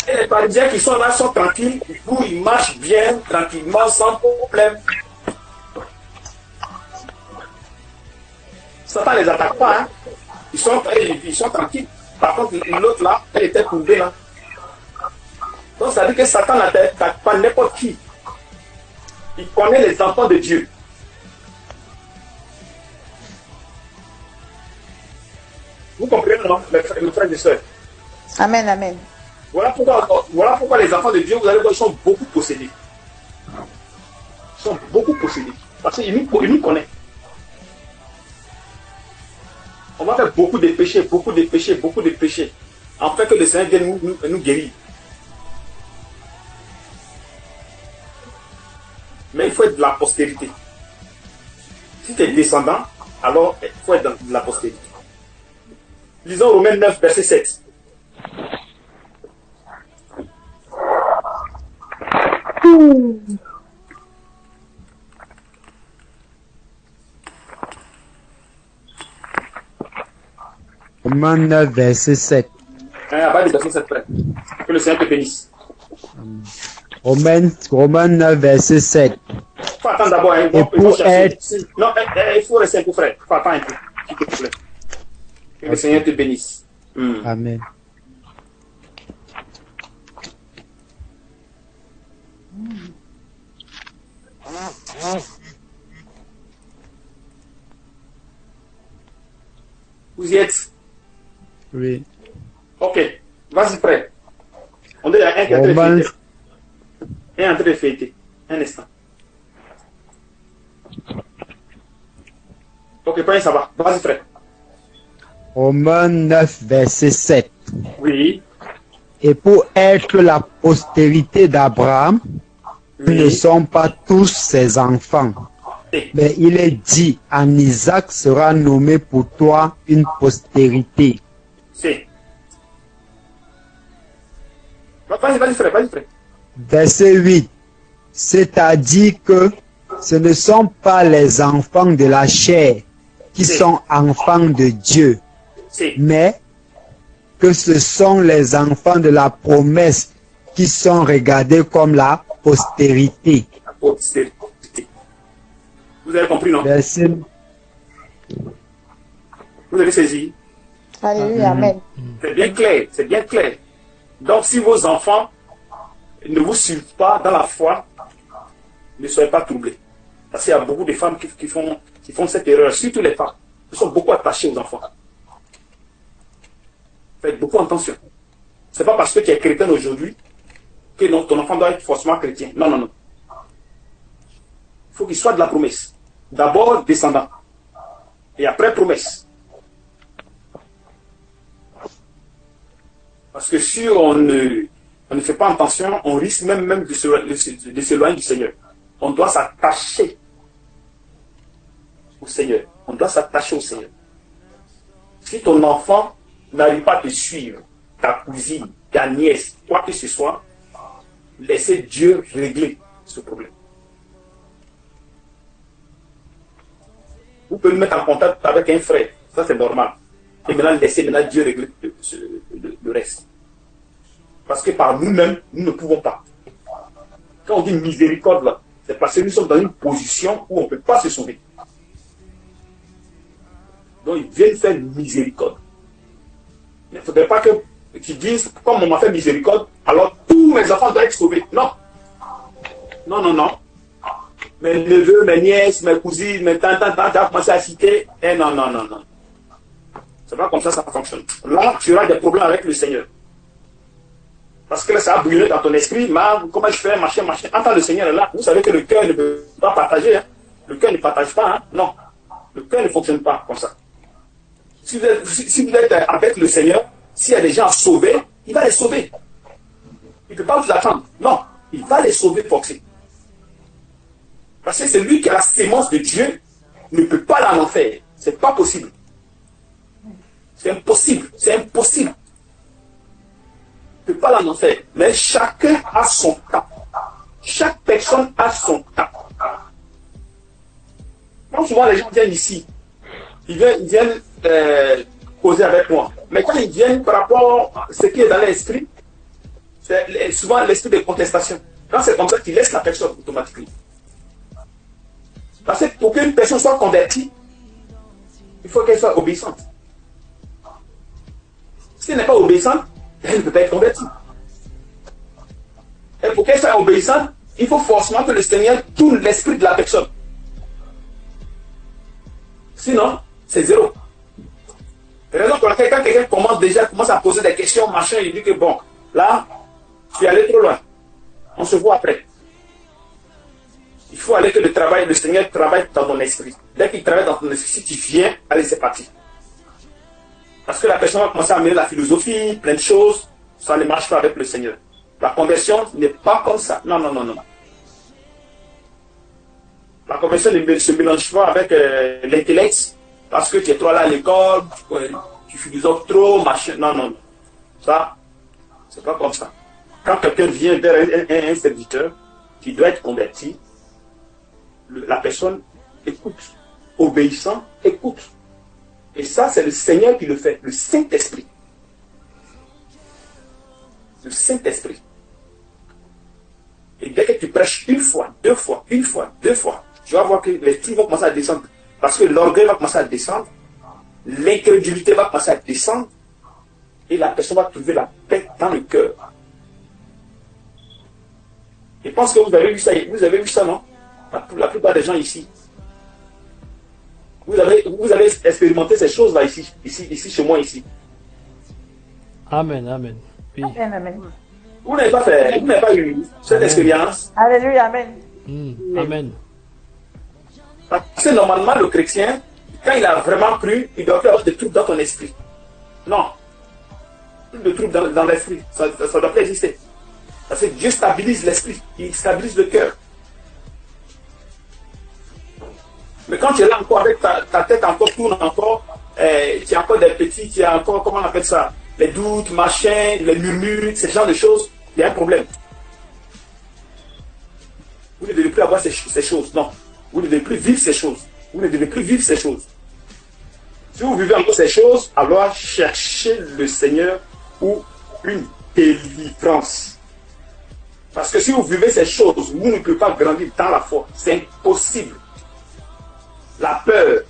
Et les Parisiens qui sont là sont tranquilles, du coup ils marchent bien, tranquillement, sans problème. Satan ne les attaque pas, hein. Ils sont tranquilles. Par contre, l'autre là, elle était tombée là. Donc ça veut dire que Satan n'attaque pas n'importe qui. Il connaît les enfants de Dieu. Vous comprenez, non, mes frères et sœurs? Amen, amen. Voilà pourquoi les enfants de Dieu, vous allez voir, ils sont beaucoup possédés. Ils sont beaucoup possédés. Parce qu'ils nous connaissent. On va faire beaucoup de péchés, beaucoup de péchés, beaucoup de péchés. Afin que le Seigneur vienne nous guérir. Mais il faut être de la postérité. Si tu es descendant, alors il faut être de la postérité. Lisons Romains 9, verset 7. Romains 9, verset 7. Pas de verset 7 près. Que le Seigneur te bénisse. Romains 9, verset 7. Il faut attendre d'abord. Hein, et pour être... Non, il faut rester un peu frère. Il faut attendre un peu. S'il te plaît. Que le Seigneur te bénisse. Amen. Vous y êtes? Oui. Ok. Vas-y, frère. On est à un qui est en train de fêter. Un en train de fêter. Un instant. Ok, pas ça va. Vas-y, frère. Romains 9, verset 7. Oui. Et pour être la postérité d'Abraham, nous ne sommes pas tous ses enfants. Mais il est dit, en Isaac sera nommé pour toi une postérité. Si. Vas-y, frère, vas-y, frère. Verset 8. C'est-à-dire que ce ne sont pas les enfants de la chair qui sont enfants de Dieu, mais que ce sont les enfants de la promesse qui sont regardés comme la postérité. La postérité. Vous avez compris, non? Verset... Vous avez saisi? Alléluia, amen. C'est bien clair, c'est bien clair. Donc, si vos enfants ne vous suivent pas dans la foi, ne soyez pas troublés. Parce qu'il y a beaucoup de femmes qui font cette erreur, surtout les femmes. Elles sont beaucoup attachées aux enfants. Faites beaucoup attention. Ce n'est pas parce que tu es chrétien aujourd'hui que ton enfant doit être forcément chrétien. Non, non, non. Il faut qu'il soit de la promesse. D'abord descendant. Et après promesse. Parce que si on ne fait pas attention, on risque même de s'éloigner du Seigneur. On doit s'attacher au Seigneur. On doit s'attacher au Seigneur. Si ton enfant n'arrive pas à te suivre, ta cousine, ta nièce, quoi que ce soit, laissez Dieu régler ce problème. Vous pouvez le mettre en contact avec un frère, ça c'est normal. Et maintenant, laissez Dieu régler le reste. Parce que par nous-mêmes, nous ne pouvons pas. Quand on dit miséricorde, là, c'est parce que nous sommes dans une position où on ne peut pas se sauver. Donc, ils viennent faire miséricorde. Il ne faudrait pas qu'ils disent, comme on m'a fait miséricorde, alors tous mes enfants doivent être sauvés. Non. Non, non, non. Mes neveux, mes nièces, mes cousines, mes tantes, tu as commencé à citer. Eh non, non, non, non. C'est pas comme ça fonctionne. Là, tu auras des problèmes avec le Seigneur. Parce que là, ça a brûlé dans ton esprit. Mais comment je fais, machin. Entends le Seigneur là. Vous savez que le cœur ne peut pas partager. Hein. Le cœur ne partage pas. Hein. Non. Le cœur ne fonctionne pas comme ça. Si vous êtes avec le Seigneur, s'il y a des gens à sauver, il va les sauver. Il ne peut pas vous attendre. Non. Il va les sauver forcément. Parce que celui qui a la sémence de Dieu ne peut pas la en faire. C'est pas possible. C'est impossible. C'est impossible. Il ne peut pas la en faire. Mais chacun a son temps. Chaque personne a son temps. Quand souvent les gens viennent ici, ils viennent causer avec moi. Mais quand ils viennent par rapport à ce qui est dans l'esprit, c'est souvent l'esprit de contestation. Quand c'est comme ça, tu laisses la personne automatiquement. Parce que pour qu'une personne soit convertie, il faut qu'elle soit obéissante. Si elle n'est pas obéissante, elle ne peut pas être convertie. Et pour qu'elle soit obéissante, il faut forcément que le Seigneur tourne l'esprit de la personne. Sinon, c'est zéro. C'est la raison pour laquelle quand quelqu'un commence à poser des questions, machin, il dit que bon, là, tu es allé trop loin. On se voit après. Il faut aller que le Seigneur travaille dans ton esprit. Dès qu'il travaille dans ton esprit, si tu viens, allez, c'est parti. Parce que la personne va commencer à amener la philosophie, plein de choses, ça ne marche pas avec le Seigneur. La conversion n'est pas comme ça. Non, non, non, non. La conversion ne se mélange pas avec l'intellect, parce que tu es trop là à l'école, tu philosophes trop, machin. Non, non, non. Ça, c'est pas comme ça. Quand quelqu'un vient vers un serviteur qui doit être converti, la personne écoute, obéissant, écoute. Et ça, c'est le Seigneur qui le fait, le Saint-Esprit. Le Saint-Esprit. Et dès que tu prêches une fois, deux fois, tu vas voir que les trucs vont commencer à descendre. Parce que l'orgueil va commencer à descendre, l'incrédulité va commencer à descendre, et la personne va trouver la paix dans le cœur. Je pense que vous avez vu ça, non? La plupart des gens ici. Vous avez expérimenté ces choses-là ici, chez moi, ici. Amen, amen. Oui. Amen, amen. Vous n'avez pas eu cette expérience. Alléluia, amen. Amen. Parce que normalement, le chrétien, quand il a vraiment cru, il doit plus avoir de troubles dans ton esprit. Non. Plus de troubles dans l'esprit. Ça ne doit pas exister. Parce que Dieu stabilise l'esprit. Il stabilise le cœur. Mais quand tu es là encore avec ta tête encore tourne encore, tu as encore des petits, tu as encore, comment on appelle ça, les doutes, machin, les murmures, ce genre de choses, il y a un problème. Vous ne devez plus avoir ces choses, non. Vous ne devez plus vivre ces choses. Vous ne devez plus vivre ces choses. Si vous vivez encore ces choses, alors cherchez le Seigneur ou une délivrance. Parce que si vous vivez ces choses, vous ne pouvez pas grandir dans la foi. C'est impossible. La peur,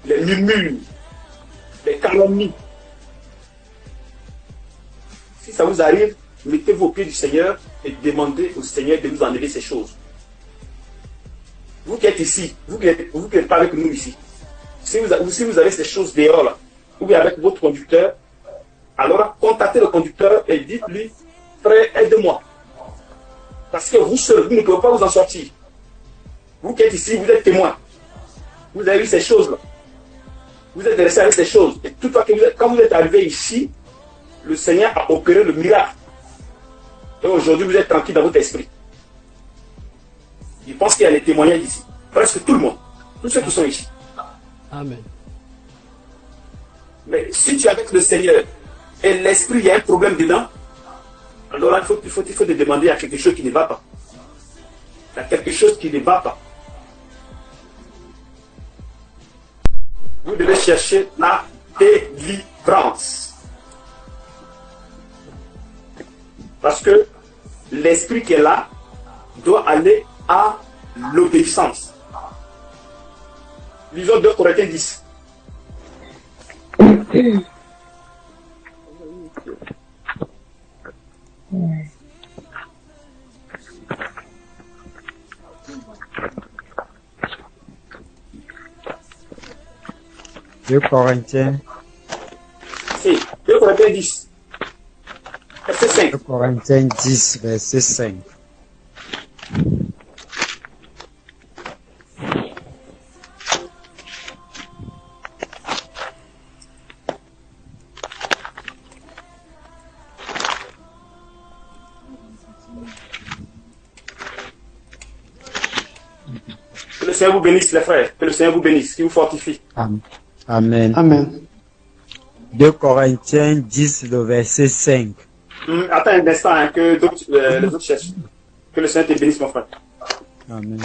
les murmures, les calomnies. Si ça vous arrive, mettez-vous au pied du Seigneur et demandez au Seigneur de vous enlever ces choses. Vous qui êtes ici, vous qui n'êtes pas avec nous ici, si vous avez ces choses dehors là, ou bien avec votre conducteur, alors contactez le conducteur et dites-lui, frère, aide-moi. Parce que vous seul, vous ne pouvez pas vous en sortir. Vous qui êtes ici, vous êtes témoin. Vous avez vu ces choses-là. Vous êtes resté avec ces choses. Et toutefois, quand vous êtes arrivé ici, le Seigneur a opéré le miracle. Et aujourd'hui, vous êtes tranquille dans votre esprit. Je pense qu'il y a les témoignages ici. Presque tout le monde. Tous ceux qui sont ici. Amen. Mais si tu es avec le Seigneur et l'esprit, il y a un problème dedans, alors il faut te demander à quelque chose qui ne va pas. Il y a quelque chose qui ne va pas. Vous devez chercher la délivrance. Parce que l'esprit qui est là doit aller à l'obéissance. Lisons 2 Corinthiens 10. 2 Corinthiens. Si, 2 Corinthiens 10. Verset 5. 2 Corinthiens 10, verset 5. Que le Seigneur vous bénisse, les frères. Que le Seigneur vous bénisse, qu'il vous fortifie. Amen. Amen. 2 Corinthiens 10, le verset 5. Attends un instant, hein, que les autres cherchent. Que le Seigneur te bénisse, mon frère. Amen.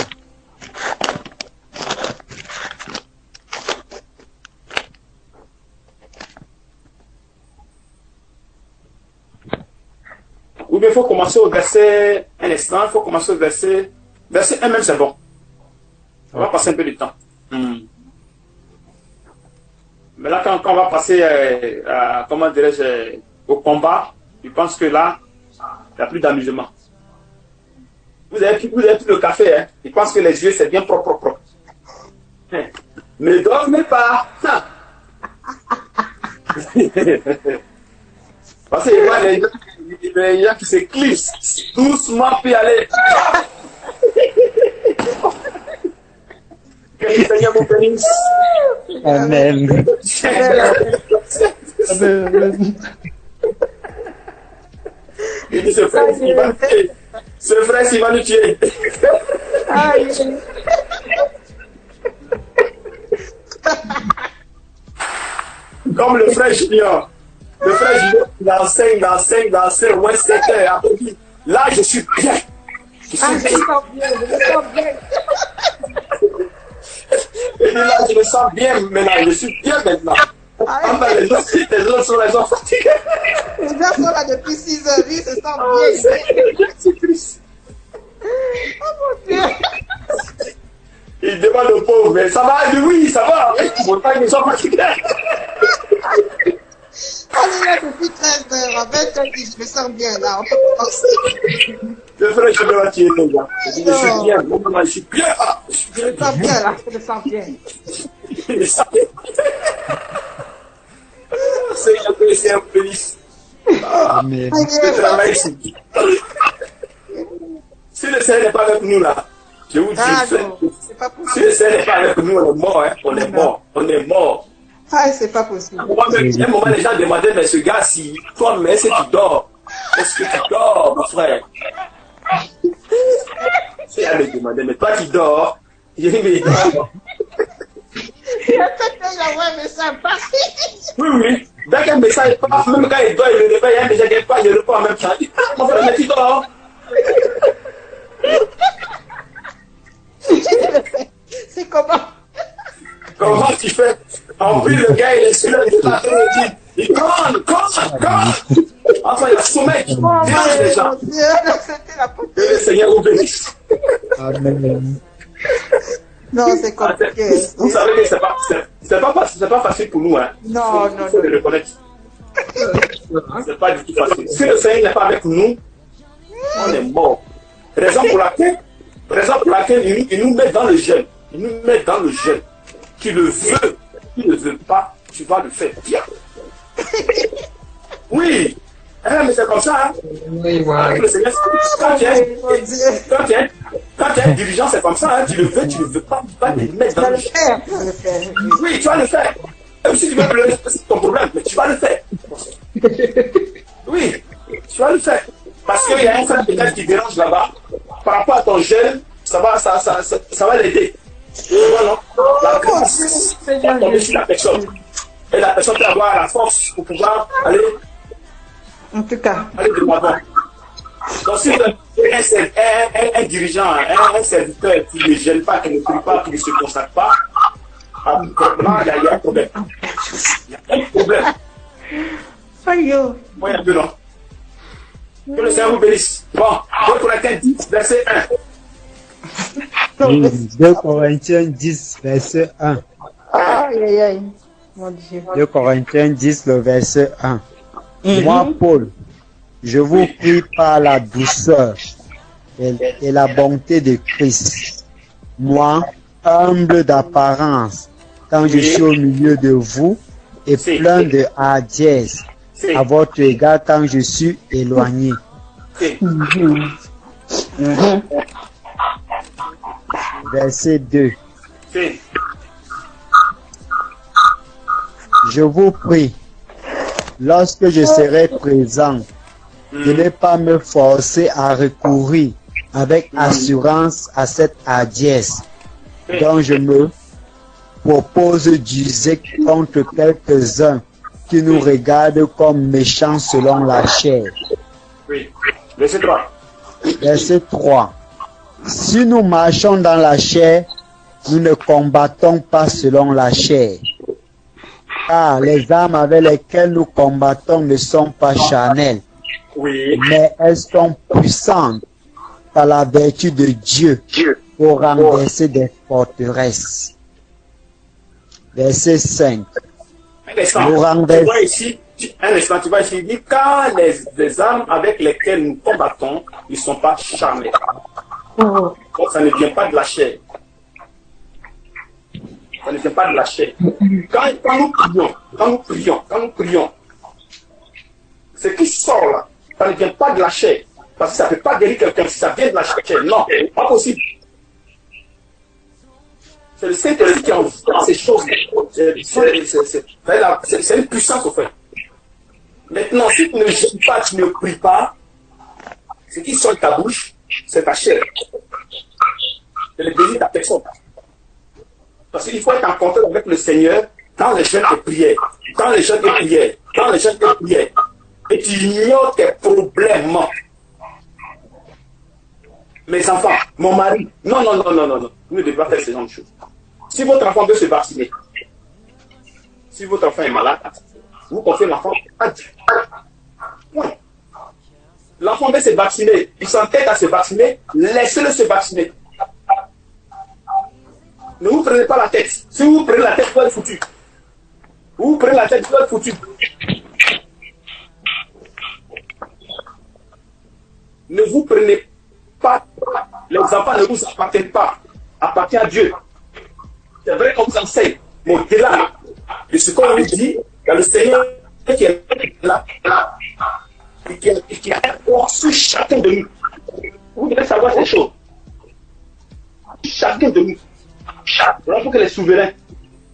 Ou bien il faut commencer au verset, un instant, il faut commencer au verset 1 même, c'est bon. On va passer un peu de temps. Mais là, quand on va passer comment dirais-je, au combat, je pense que là, il n'y a plus d'amusement. Vous avez pris le café, hein. Je pense que les yeux, c'est bien propre. Ne dormez pas. Parce qu'il y a les gens qui s'éclipsent doucement, puis aller. Que le Seigneur vous bénisse. Amen. Amen. Il dit, ce frère, il va nous tuer. Ce frère, il va nous tuer. Comme le frère Junior. Le frère Junior, il enseigne au moins 7 heures. Après, il dit, là, je suis bien. Je suis bien. Il dit, là, je me sens bien maintenant. Je suis bien maintenant. Les autres sont les gens fatigués. Les gens sont là depuis 6 heures, ils se sentent bien. Jésus-Christ. Oh mon Dieu. Il demande au pauvre, mais ça va? Il dit oui, ça va. Pourtant, ils sont fatigués. Allez là depuis 13 heures, à 20 heures, je me sens bien là. Le frère, je vais tuer les gars. Je suis bien. Moi, je suis bien. Je me sens bien là, je me sens bien. Je me sens bien. Seigneur, que le Seigneur vous bénisse. Amen. Le travail ici. Si le Seigneur n'est pas avec nous là, je vous dis, si le Seigneur n'est pas avec nous, on est mort, hein. On est mort. On est mort. Ah, c'est pas possible. Moi-même, un moment, les gens demandaient, mais ce gars, si toi, mais est-ce que tu dors? Est-ce que tu dors, mon frère? C'est à me demander, mais toi, tu dors? J'ai dit, mais il dort. Il a peut-être envoyé un message passé. Oui. Dès qu'un message passe, même quand il dort, il le réveille, il y a un message qui passe, il le reprend en même temps. Il dit, mon frère, mais tu dors? C'est comment? Comment tu fais? En plus, le gars, il est sur le il cogne. Enfin, il a sommeil qui dérange les gens. Que le Seigneur vous bénisse. Amen. Non, c'est compliqué. Vous savez que c'est pas facile pour nous, hein. Non. Il faut le reconnaître. C'est pas du tout facile. Si le Seigneur n'est pas avec nous, on est mort. Raison pour laquelle il nous met dans le jeûne. Il nous met dans le jeûne. Tu le veux, tu ne le veux pas, tu vas le faire. Tiens. Oui. Mais c'est comme ça, hein. Oui, ouais. Le Seigneur, quand tu es un dirigeant, c'est comme ça, hein. Tu le veux pas, tu vas le mettre dans le jeûne. Oui, tu vas le faire. Même si tu veux pleurer, c'est ton problème, mais tu vas le faire. Oui, tu vas le faire. Parce qu'il y a un frère peut-être qui dérange là-bas. Par rapport à ton jeûne, ça va l'aider. Tu vois, non? La grâce va tomber sur la personne. Et la personne peut avoir la force pour pouvoir aller. En tout cas. Aller de l'avant. Donc, si un dirigeant, un serviteur qui ne gêne pas, qui ne prie pas, qui ne se consacre pas, il y a un problème. Il y a un problème. Moi, il y a un peu non. Que le Seigneur vous bénisse. Bon, 2 Corinthiens 10, verset 1. 2 Corinthiens 10, verset 1. Aïe. Mon Dieu. 2 Corinthiens 10, le verset 1. Moi, Paul, je vous prie par la douceur et la bonté de Christ. Moi, humble d'apparence quand je suis au milieu de vous et plein de hardiesse à votre égard quand je suis éloigné. Verset 2. Je vous prie, lorsque je serai présent, de ne pas me forcer à recourir avec assurance à cette hardiesse dont je me propose d'user contre quelques-uns qui nous regardent comme méchants selon la chair. Oui. Verset 3. Verset 3. Si nous marchons dans la chair, nous ne combattons pas selon la chair. Car les armes avec lesquelles nous combattons ne sont pas charnelles, mais elles sont puissantes par la vertu de Dieu pour renverser des forteresses. Verset 5. Tu vois ici, tu vois ici, il dit, car les armes avec lesquelles nous combattons ne sont pas charnelles. Donc ça ne vient pas de la chair. Ça ne vient pas de la chair. Quand nous prions, ce qui sort là, ça ne vient pas de la chair. Parce que ça ne peut pas guérir quelqu'un si ça vient de la chair. Non, pas possible. C'est le Saint-Esprit qui envoie ces choses. C'est une puissance au fait. Maintenant, si tu ne jeûnes pas, tu ne pries pas, ce qui sort de ta bouche, c'est ta chair. C'est le désir de ta personne. Parce qu'il faut être en contact avec le Seigneur dans les jeûnes et prières. Dans les jeûnes et prières. Dans les jeûnes et prières. Et tu ignores tes problèmes. Mes enfants, mon mari, non. Vous ne devez pas faire ce genre de choses. Si votre enfant veut se vacciner, si votre enfant est malade, vous confiez l'enfant à Dieu. Ouais. L'enfant veut se vacciner, il s'entête à se vacciner, laissez-le se vacciner. Ne vous prenez pas la tête. Si vous prenez la tête, vous êtes foutu. Vous prenez la tête, vous êtes foutu. Ne vous prenez pas. Les enfants ne vous appartiennent pas. Appartient à Dieu. C'est vrai qu'on vous enseigne. Mais au-delà de ce qu'on vous dit, il y a le Seigneur qui est là. Et qui a un pouvoir sur chacun de nous. Vous devez savoir ces choses. Chacun de nous. Voilà pour que les souverains.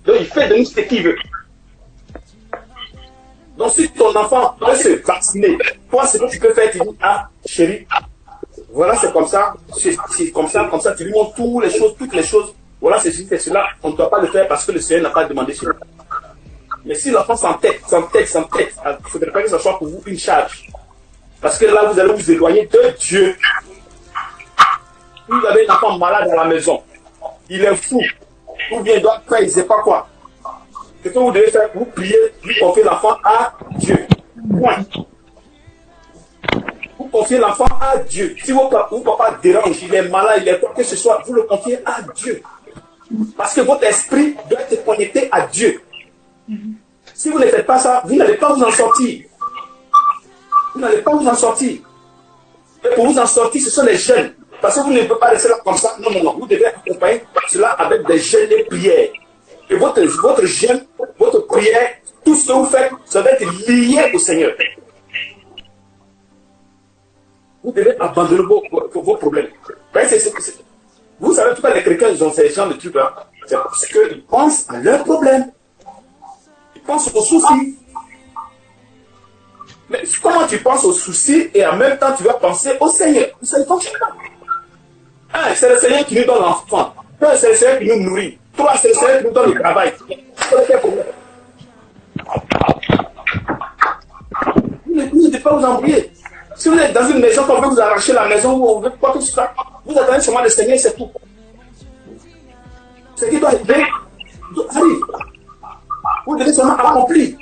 Donc il fait de nous ce qu'il veut. Donc si ton enfant veut se vacciner, toi ce que tu peux faire, tu dis, ah chérie, voilà c'est comme ça, comme ça, tu lui montres toutes les choses, voilà ceci, c'est cela, on ne doit pas le faire parce que le Seigneur n'a pas demandé cela. Mais si l'enfant s'entête, il ne faudrait pas que ce soit pour vous une charge. Parce que là vous allez vous éloigner de Dieu. Vous avez un enfant malade à la maison, il est fou, ou bien il doit faire, il ne sait pas quoi. Ce que vous devez faire, vous priez, vous confiez l'enfant à Dieu. Point. Vous confiez l'enfant à Dieu. Si vos papa dérange, il est malade, il est quoi que ce soit, vous le confiez à Dieu. Parce que votre esprit doit être connecté à Dieu. Si vous ne faites pas ça, vous n'allez pas vous en sortir. Vous n'allez pas vous en sortir. Et pour vous en sortir, ce sont les jeunes. Parce que vous ne pouvez pas rester là comme ça. Non. Vous devez accompagner cela avec des jeûnes et prières. Et votre jeûne, votre prière, tout ce que vous faites, ça va être lié au Seigneur. Vous devez abandonner vos problèmes. Vous savez, pourquoi les chrétiens, ils ont ces gens de trucs là. C'est parce qu'ils pensent à leurs problèmes. Ils pensent aux soucis. Mais comment tu penses aux soucis et en même temps tu vas penser au Seigneur? Ça ne fonctionne pas. Un, c'est le Seigneur qui nous donne l'enfant. Deux, c'est le Seigneur qui nous nourrit. Trois, c'est le Seigneur qui nous donne le travail. Vous ne devez pas vous embrouiller. Si vous êtes dans une maison, qu'on veut vous arracher la maison, ou on veut quoi que ce soit, vous attendez seulement le Seigneur, c'est tout. Ce qui doit arriver, arrive. Vous devez seulement accomplir.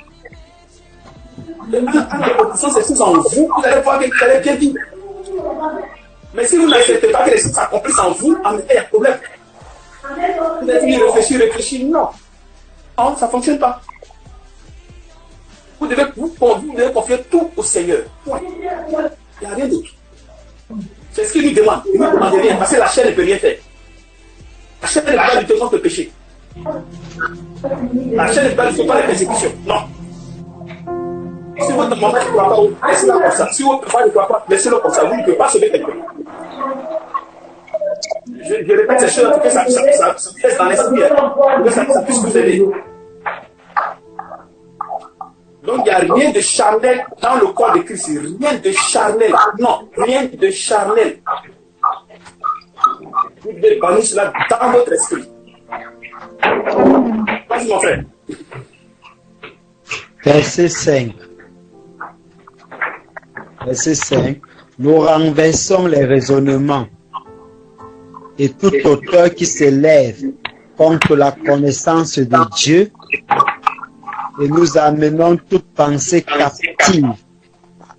L'accomplissement, c'est tout en vous, vous allez voir que vous allez bien vivre. Mais si vous n'acceptez pas que les choses s'accomplissent en vous, il y a un problème. Vous avez dit réfléchir, non. Non, ça ne fonctionne pas. Vous devez confier tout au Seigneur. Point. Il n'y a rien d'autre. C'est ce qu'il nous demande. Il ne nous demande rien, parce que la chair ne peut rien faire. La chair ne peut pas lutter contre le péché. La chaîne ne faut pas les persécutions. Non. Si votre maman ne croit pas, laissez-la comme ça. Si votre papa ne croit pas, laissez-le comme ça. Vous ne pouvez pas sauver quelqu'un. Je répète ces choses pour que ça vous laisse dans l'esprit, pour que ça puisse vous aider. Donc il n'y a rien de charnel dans le corps de Christ. Rien de charnel. Non, rien de charnel. Vous devez bannir cela dans votre esprit. Vas-y mon frère. Verset 5. Verset 5. Nous renversons les raisonnements et toute hauteur qui s'élève contre la connaissance de Dieu et nous amenons toute pensée captive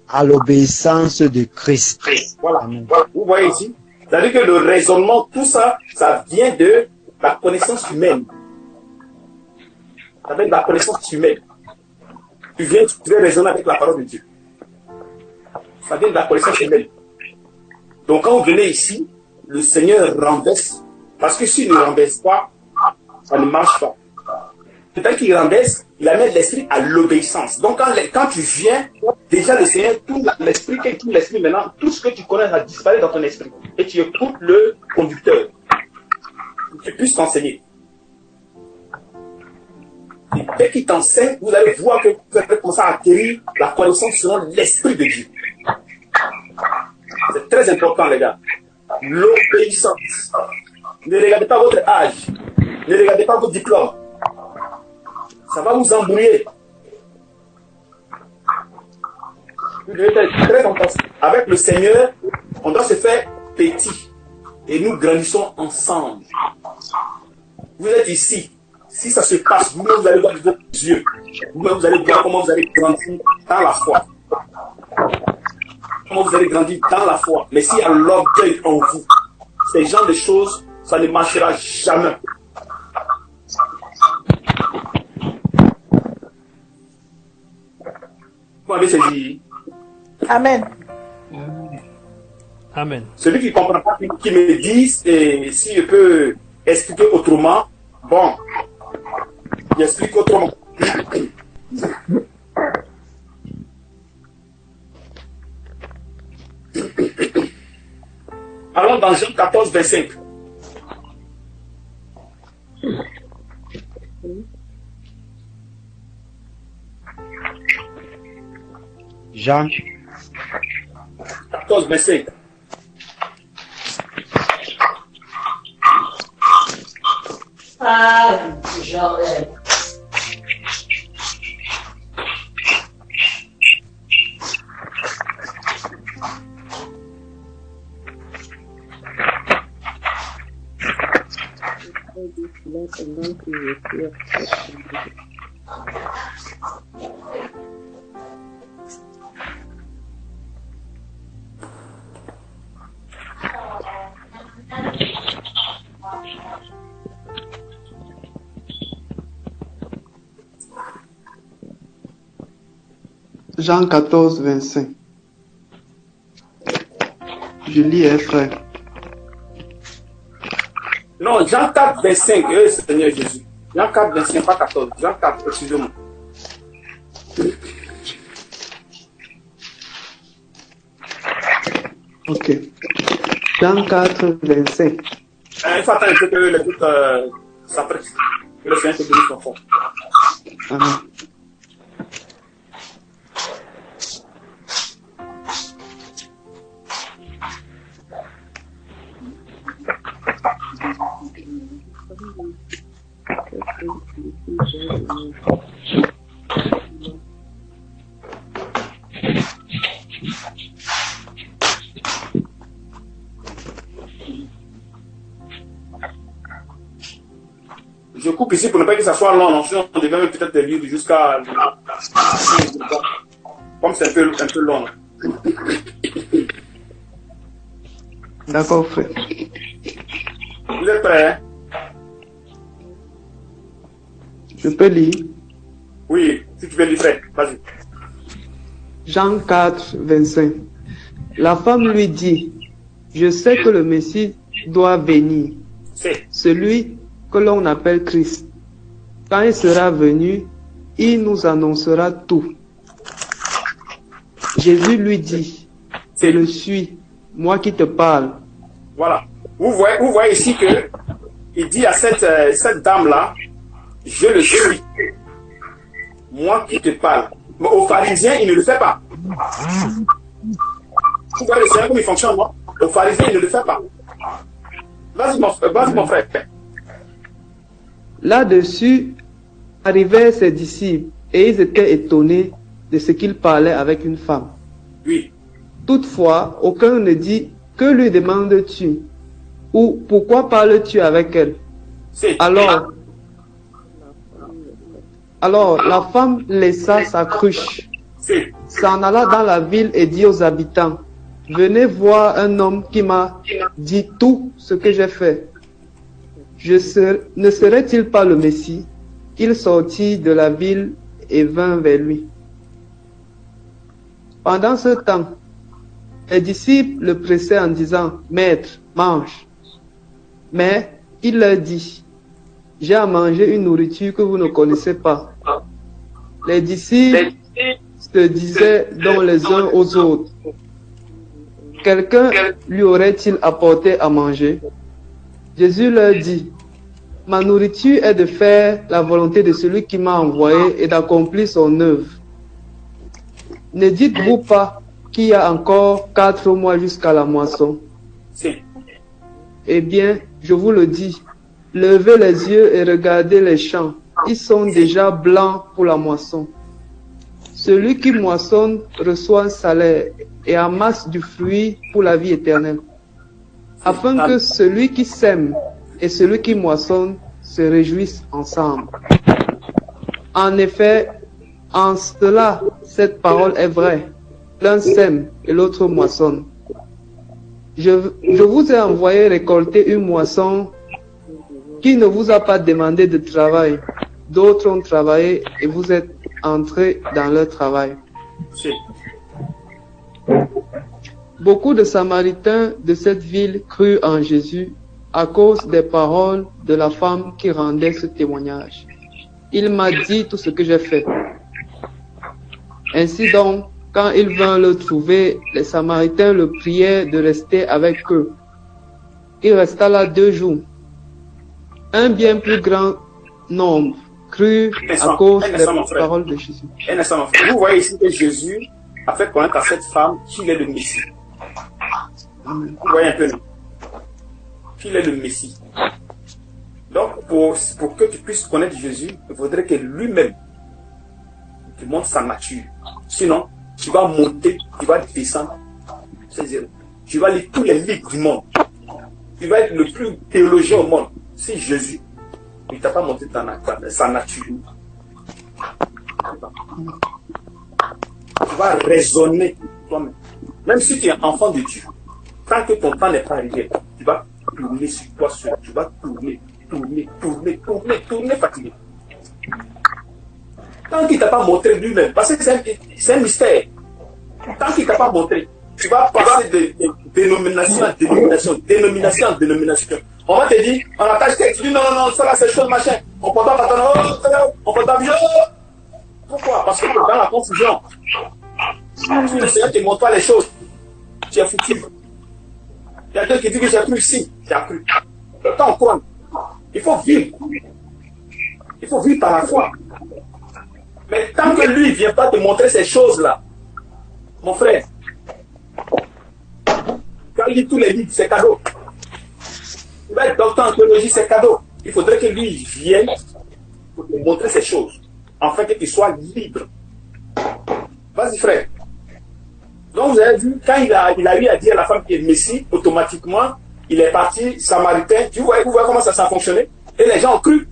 à l'obéissance de Christ. Voilà. Vous voyez ici, c'est-à-dire que le raisonnement, tout ça, ça vient de la connaissance humaine. Ça vient de la connaissance humaine. Tu veux raisonner avec la parole de Dieu. Ça vient de la connaissance humaine. Donc quand vous venez ici, le Seigneur renverse. Parce que s'il ne renverse pas, ça ne marche pas. Peut-être qu'il renverse, il amène l'esprit à l'obéissance. Donc quand tu viens, déjà le Seigneur, tout l'esprit maintenant, tout ce que tu connais va disparaître dans ton esprit. Et tu écoutes le conducteur. Pour que tu puisses t'enseigner. Et dès qu'il t'enseigne, vous allez voir que vous allez commencer à acquérir la connaissance selon l'esprit de Dieu. C'est très important, les gars. L'obéissance. Ne regardez pas votre âge. Ne regardez pas votre diplôme. Ça va vous embrouiller. Vous devez être très attentif. Avec le Seigneur, on doit se faire petit. Et nous grandissons ensemble. Vous êtes ici. Si ça se passe, vous-même vous allez voir vos yeux. Vous-même vous allez voir comment vous allez grandir dans la foi. Comment vous allez grandir dans la foi. Mais s'il y a l'orgueil en vous, ces genres de choses, ça ne marchera jamais. Vous m'avez saisi? Amen. Amen. Celui qui ne comprend pas, qui me dise, et si je peux expliquer autrement, bon, j'explique autrement. Allons dans Jean 14, 25. Jean 14, 25. Ah, Jean. Jean 14, 25. Je lis, frère. Non, Jean 4, 25, Seigneur Jésus. Jean 4, 25, pas 14. Jean 4, excusez-moi. Ok. Jean 4, 25. Il faut attendre un peu que l'écoute s'apprête. Que le Seigneur te bénisse son fond. Amen. Je coupe ici pour ne pas que ça soit long. Non, sinon on devait peut-être lire jusqu'à... Comme c'est un peu long. D'accord, frère. Vous êtes prêts, hein? Je peux lire. Oui, si tu veux lire, frère, vas-y. Jean 4, 25. La femme lui dit, je sais que le Messie doit venir, celui que l'on appelle Christ. Quand il sera venu, il nous annoncera tout. Jésus lui dit, je le suis, moi qui te parle. Voilà. Vous voyez ici que il dit à cette dame-là, je le suis, moi qui te parle. Mais aux pharisiens, il ne le fait pas. Vous voyez le Seigneur comme il fonctionne, non? Aux pharisiens, il ne le fait pas. Vas-y mon frère. Là-dessus, arrivaient ses disciples et ils étaient étonnés de ce qu'il parlait avec une femme. Oui. Toutefois, aucun ne dit, que lui demandes-tu? Ou pourquoi parles-tu avec elle? Alors, la femme laissa sa cruche, s'en alla dans la ville et dit aux habitants, venez voir un homme qui m'a dit tout ce que j'ai fait. Ne serait-il pas le Messie? Il sortit de la ville et vint vers lui. Pendant ce temps, les disciples le pressaient en disant, Maître, mange. Mais il leur dit, j'ai à manger une nourriture que vous ne connaissez pas. Les disciples se disaient donc les uns aux autres, quelqu'un lui aurait-il apporté à manger? Jésus leur dit, ma nourriture est de faire la volonté de celui qui m'a envoyé et d'accomplir son œuvre. Ne dites-vous pas qu'il y a encore 4 mois jusqu'à la moisson? Eh bien, je vous le dis, levez les yeux et regardez les champs. Ils sont déjà blancs pour la moisson. Celui qui moissonne reçoit un salaire et amasse du fruit pour la vie éternelle, afin que celui qui sème et celui qui moissonne se réjouissent ensemble. En effet, en cela, cette parole est vraie. L'un sème et l'autre moissonne. Je vous ai envoyé récolter une moisson qui ne vous a pas demandé de travail. D'autres ont travaillé et vous êtes entrés dans leur travail. Beaucoup de Samaritains de cette ville crurent en Jésus à cause des paroles de la femme qui rendait ce témoignage. Il m'a dit tout ce que j'ai fait. Ainsi donc, quand ils vinrent le trouver, les Samaritains le prièrent de rester avec eux. Il resta là 2 jours. Un bien plus grand nombre crut à cause des paroles de Jésus. Vous voyez ici que Jésus a fait connaître à cette femme qu'il est le Messie. Vous voyez un peu, non? Qu'il est le Messie. Donc, pour que tu puisses connaître Jésus, il faudrait que lui-même te montre sa nature. Sinon, tu vas monter, tu vas descendre. C'est zéro. Tu vas lire tous les livres du monde. Tu vas être le plus théologien au monde. Si Jésus ne t'a pas montré sa nature, tu vas raisonner toi-même. Même si tu es enfant de Dieu, tant que ton temps n'est pas arrivé, tu vas tourner sur toi seul. Tu vas tourner fatigué. Tant qu'il ne t'a pas montré lui-même, parce que c'est un mystère. Tant qu'il ne t'a pas montré, tu vas passer de dénomination en dénomination. On va te dire, on attache texte, tu dis non, ça là c'est chose machin. On peut pas attendre, on peut pas bien. Pourquoi? Parce que dans la confusion, si le Seigneur ne te montre pas les choses, tu es foutu. Il y a quelqu'un qui dit que j'ai cru ici, tu as cru. Le temps quoi? Il faut vivre. Il faut vivre par la foi. Mais tant que lui ne vient pas te montrer ces choses-là, mon frère, quand il lit tous les livres, c'est cadeau. Il va être docteur en théologie, c'est cadeau. Il faudrait que lui vienne pour te montrer ces choses, afin que tu sois libre. Vas-y, frère. Donc, vous avez vu, quand il a eu à dire à la femme qui est Messie, automatiquement, il est parti samaritain. Vous voyez comment ça a fonctionné? Et les gens ont cru.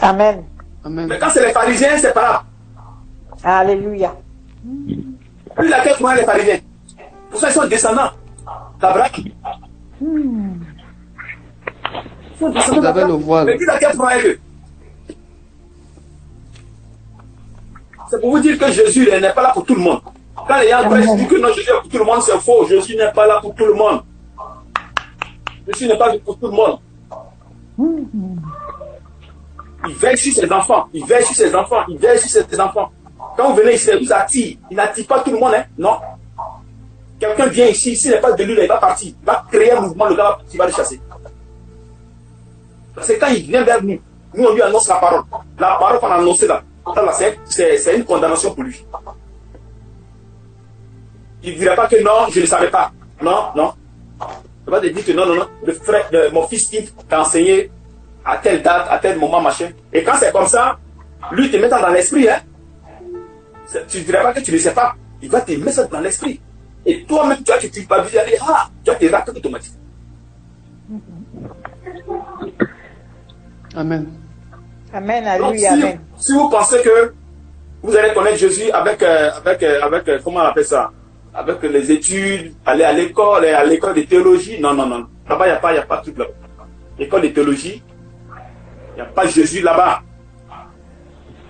Amen. Mais quand c'est les pharisiens, c'est pas là. Alléluia. Lui, il a quelques mois les pharisiens. Pour ça, ils sont descendants d'Abraham. Ils sont descendants d'Abraham. Mais qui a quelques mois eux? C'est pour vous dire que Jésus n'est pas là pour tout le monde. Quand les gens disent que non, Jésus est pour tout le monde, c'est faux. Jésus n'est pas là pour tout le monde. Jésus n'est pas pour tout le monde. Il veille sur ses enfants. Il veille sur ses enfants. Il veille sur ses enfants. Quand vous venez ici, il vous attire. Il n'attire pas tout le monde, hein? Non. Quelqu'un vient ici, s'il n'est pas de lui, il va partir. Il va créer un mouvement, le gars va le chasser. Parce que quand il vient vers nous, nous on lui annonce la parole. La parole qu'on a annoncée là, c'est une condamnation pour lui. Il ne dira pas que non, je ne savais pas. Non, non. Il va te dire que non, non, non. Mon fils Yves t'a enseigné à telle date, à tel moment, machin. Et quand c'est comme ça, lui te met dans l'esprit, hein. Tu ne dirais pas que tu ne sais pas. Il va te mettre ça dans l'esprit. Et toi-même, tu vas te culpabiliser. Ah, tu vas te rater automatiquement. Amen. Amen, à Donc, lui, amen. si vous pensez que vous allez connaître Jésus avec comment on appelle ça? Avec les études, aller à l'école de théologie. Non, non, non. Là-bas, il n'y a pas de truc là-bas. L'école de théologie, il n'y a pas Jésus là-bas.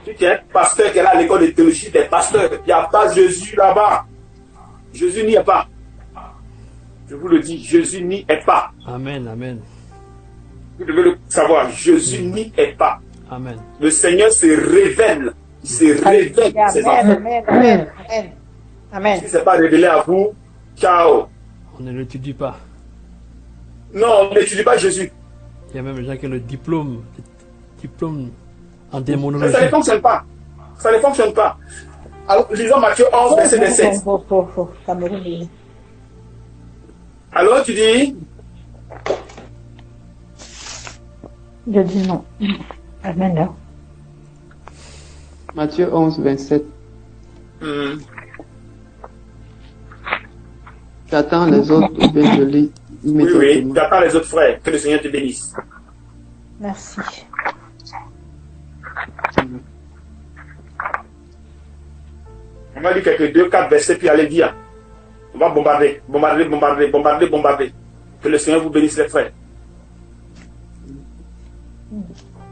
Si tu es un pasteur qui est là à l'école de théologie, des pasteurs, il n'y a pas Jésus là-bas. Jésus n'y est pas. Je vous le dis, Jésus n'y est pas. Amen, amen. Vous devez le savoir, Jésus n'y est pas. Amen. Le Seigneur se révèle. Il se révèle à ses enfants. Amen, amen, amen. Amen. Si ce n'est pas révélé à vous, ciao. On ne l'étudie pas. Non, on n'étudie pas Jésus. Il y a même des gens qui ont le diplôme en Mais démonologie. ça ne fonctionne pas. Ça ne fonctionne pas. Alors, lisons Matthieu 11, verset 27. Alors, tu dis? Je dis non. Amen, là. Matthieu 11, 27. J'attends les autres ou bien je lis Oui, immédiatement. oui, j'attends les autres frères. Que le Seigneur te bénisse. Merci. On va lire quelques 2-4 versets puis aller dire. On va bombarder, bombarder, bombarder, bombarder, bombarder. Que le Seigneur vous bénisse les frères.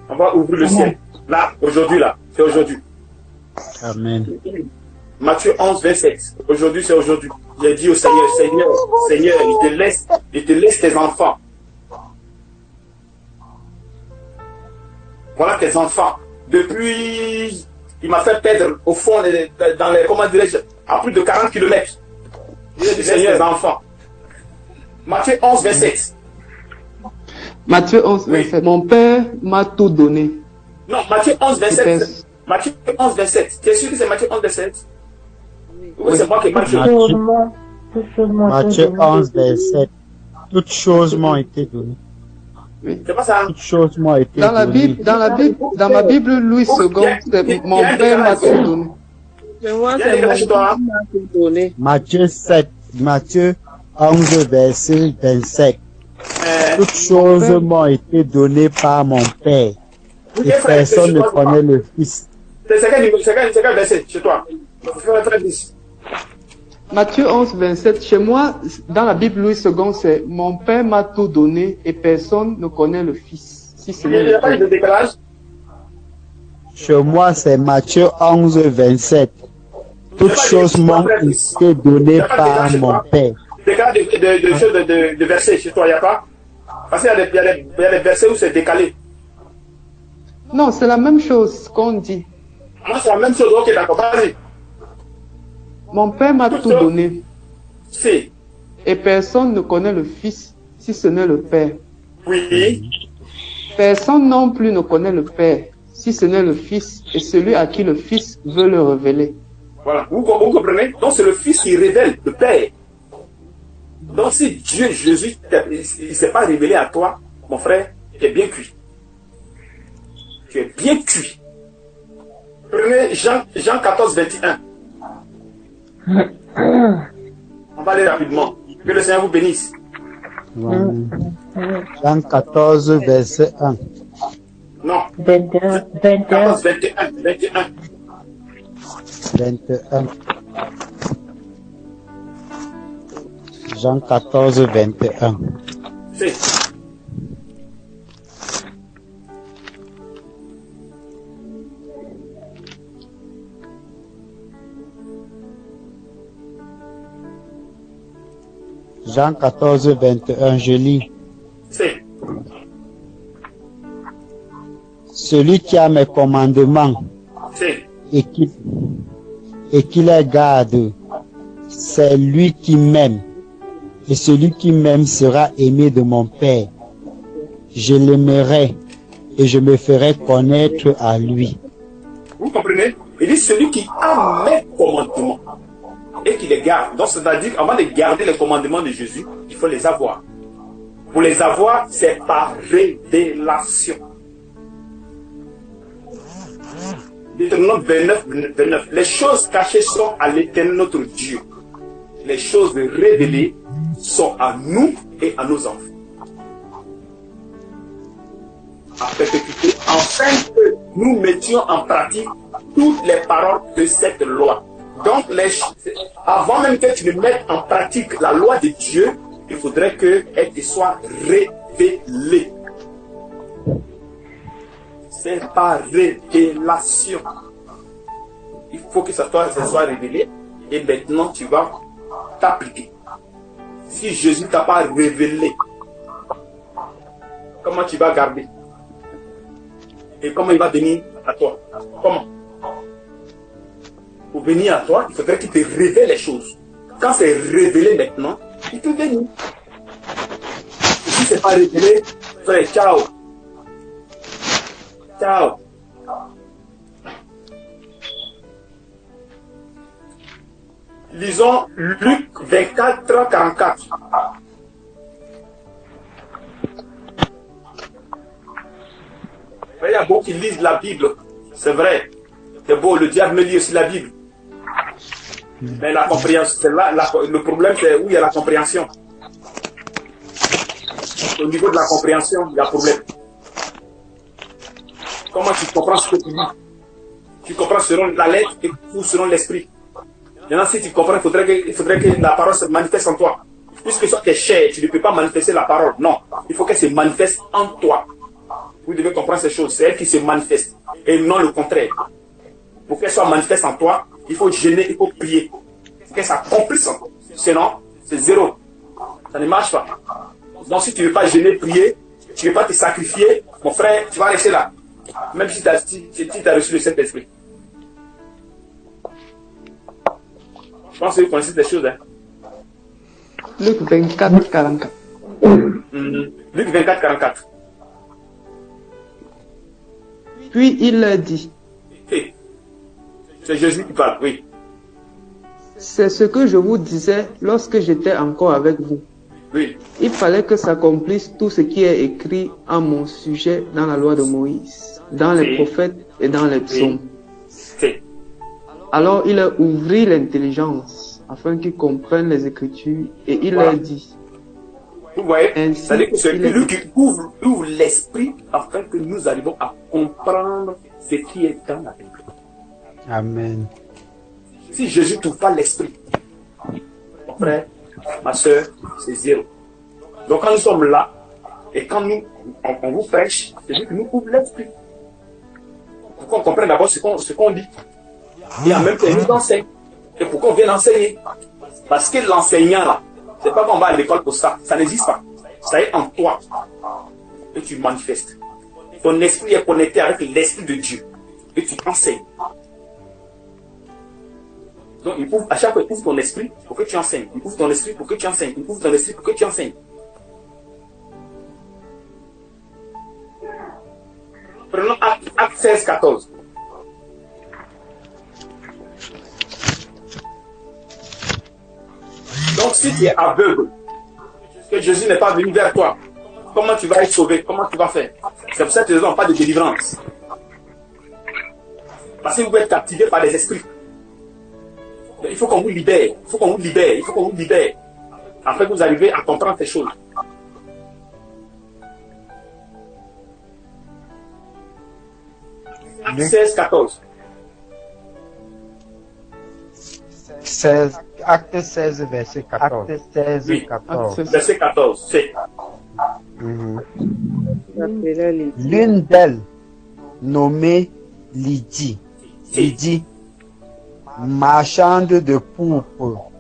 On va ouvrir le ciel. Là, aujourd'hui, là. C'est aujourd'hui. Amen. Matthieu 11, 27. Aujourd'hui, c'est aujourd'hui. J'ai dit au Seigneur, Seigneur, Seigneur, il te laisse tes enfants. Voilà tes enfants. Depuis, il m'a fait perdre au fond, dans les, comment dirais-je, à plus de 40 km. J'ai dit, Seigneur, tes enfants. Matthieu 11, 27. Matthieu 11, 27. Mon Père m'a tout donné. Non, Matthieu 11, 27. Matthieu 11, 27. Tu es sûr que c'est Matthieu 11, 27? Oui, c'est moi qui ai mal fait. Matthieu 11, verset. Toutes choses m'ont été données. C'est pas ça. Toutes choses m'ont été Dans la données. Bible, dans ma Bible, Louis II, c'est mon Père m'a tout donné. Je vois, c'est mon Père m'a tout donné. Matthieu 7, Matthieu 11, verset 27. Toutes choses m'ont été données par mon Père. Et personne ne connaît le Fils. C'est quel verset chez toi? Très bien. Matthieu 11, 27. Chez moi, dans la Bible Louis II, c'est mon Père m'a tout donné et personne ne connaît le Fils. Si ce n'est Il n'y a le pas de Père. décalage? Chez moi, c'est Matthieu 11, 27. Toutes choses m'ont été données par mon Père. Décalage de versets chez toi, il n'y a pas? Parce qu'il y a des versets où c'est décalé. Non, c'est la même chose qu'on dit. Moi, c'est la même chose. Ok, d'accord, vas-y. Mon Père m'a tout donné. Si. Et personne ne connaît le Fils si ce n'est le Père. Oui. Personne non plus ne connaît le Père si ce n'est le Fils et celui à qui le Fils veut le révéler. Voilà. Vous comprenez? Donc, c'est le Fils qui révèle le Père. Donc, si Dieu, Jésus, il ne s'est pas révélé à toi, mon frère, tu es bien cuit. Tu es bien cuit. Prenez Jean 14, 21. On va aller rapidement. Que le Seigneur vous bénisse. Jean 14, verset 1. Non. 21. 14, 21. 21. 21. Jean 14, 21. Si. Jean 14, 21, je lis. Si. celui qui a mes commandements et qui les garde, c'est lui qui m'aime. Et celui qui m'aime sera aimé de mon Père. Je l'aimerai et je me ferai connaître à lui. Vous comprenez? Il dit celui qui a mes commandements et qui les garde. Donc, c'est-à-dire, avant de garder les commandements de Jésus, il faut les avoir. Pour les avoir, c'est par révélation. Deutéronome 29. Les choses cachées sont à l'Éternel notre Dieu. Les choses révélées sont à nous et à nos enfants. À perpétuité, afin que nous mettions en pratique toutes les paroles de cette loi. Donc, avant même que tu ne mettes en pratique la loi de Dieu, il faudrait qu'elle te soit révélée. C'est par révélation. Il faut que ça soit révélé et maintenant tu vas t'appliquer. Si Jésus ne t'a pas révélé, comment tu vas garder? Et comment il va venir à toi? Comment? Pour venir à toi, il faudrait qu'il te révèle les choses. Quand c'est révélé maintenant, il peut venir. Et si ce n'est pas révélé, frère, ciao. Ciao. Lisons Luc 24, 44. Il y a beaucoup qui lisent la Bible. C'est vrai. C'est beau, le diable me lit aussi la Bible. Mais la compréhension, c'est là, le problème, c'est où il y a la compréhension. Au niveau de la compréhension, il y a un problème. Comment tu comprends ce que tu lis? Tu comprends selon la lettre ou selon l'esprit. Maintenant, si tu comprends, il faudrait que la parole se manifeste en toi. Puisque soit tu es chair, tu ne peux pas manifester la parole. Non, il faut qu'elle se manifeste en toi. Vous devez comprendre ces choses. C'est elle qui se manifeste et non le contraire. Pour qu'elle soit manifeste en toi, il faut jeûner, il faut prier. Pour qu'elle s'accomplisse en toi. Sinon, c'est zéro. Ça ne marche pas. Donc, si tu ne veux pas jeûner, prier, tu ne veux pas te sacrifier, mon frère, tu vas rester là. Même si tu as reçu le Saint-Esprit. Je pense que vous connaissez des choses. Hein? Luc 24, 44. Luc 24, 44. Puis il leur dit. C'est Jésus qui parle, oui. C'est ce que je vous disais lorsque j'étais encore avec vous. Oui. Il fallait que s'accomplisse tout ce qui est écrit en mon sujet dans la loi de Moïse, dans les prophètes et dans les psaumes. Alors il leur ouvrit l'intelligence afin qu'ils comprennent les Écritures et il leur dit. Vous voyez, c'est-à-dire que c'est lui qui ouvre l'esprit afin que nous arrivons à comprendre ce qui est dans la Bible. Amen. Si Jésus ne t'ouvre pas l'esprit, mon frère, ma soeur, c'est zéro. Donc quand nous sommes là, et quand on vous prêche, c'est lui qui nous ouvre l'esprit. Pour qu'on comprenne d'abord ce qu'on dit. Et en même temps, il nous enseigne. Et pourquoi on vient enseigner? Parce que l'enseignant là, c'est pas qu'on va à l'école pour ça. Ça n'existe pas. Ça est en toi. Et tu manifestes. Ton esprit est connecté avec l'esprit de Dieu. Et tu enseignes. Donc, à chaque fois, il ouvre ton esprit pour que tu enseignes. Il ouvre ton esprit pour que tu enseignes. Il ouvre ton esprit pour que tu enseignes. Prenons Acte 16, 14. Donc, si tu es aveugle, que Jésus n'est pas venu vers toi, comment tu vas être sauvé? Comment tu vas faire? C'est pour cette raison, pas de délivrance. Parce que vous êtes captivé par les esprits. Il faut qu'on vous libère. Il faut qu'on vous libère. Il faut qu'on vous libère. Afin que vous arrivez à comprendre ces choses. Acte 16, 14. Acte 16, verset 14. Acte 16, oui. 14. Verset 14, c'est. L'une d'elles, nommée Lydie, marchande de pourpre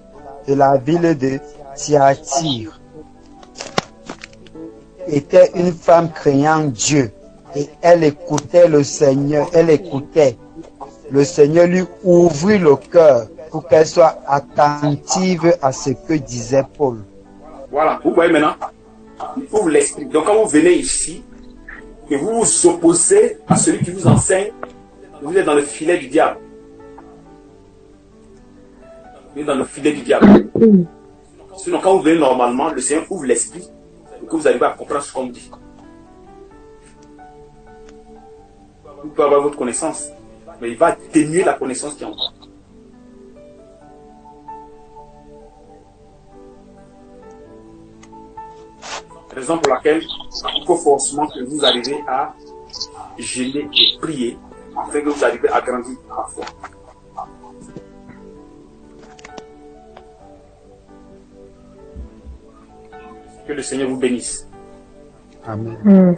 de la ville de Thyatire, était une femme craignant Dieu et elle écoutait le Seigneur, elle écoutait. Le Seigneur lui ouvrit le cœur pour qu'elle soit attentive à ce que disait Paul. Voilà, vous voyez maintenant, il ouvre l'esprit. Donc quand vous venez ici, et vous vous opposez à celui qui vous enseigne, vous êtes dans le filet du diable. Vous êtes dans le filet du diable. Sinon, quand vous venez normalement, le Seigneur ouvre l'esprit pour que vous arrivez à comprendre ce qu'on dit. Vous pouvez avoir votre connaissance, mais il va dénuer la connaissance qui est en vous. Raison pour laquelle il faut forcément que vous arrivez à jeûner et prier afin que vous arrivez à grandir à la foi. Que le Seigneur vous bénisse. Amen.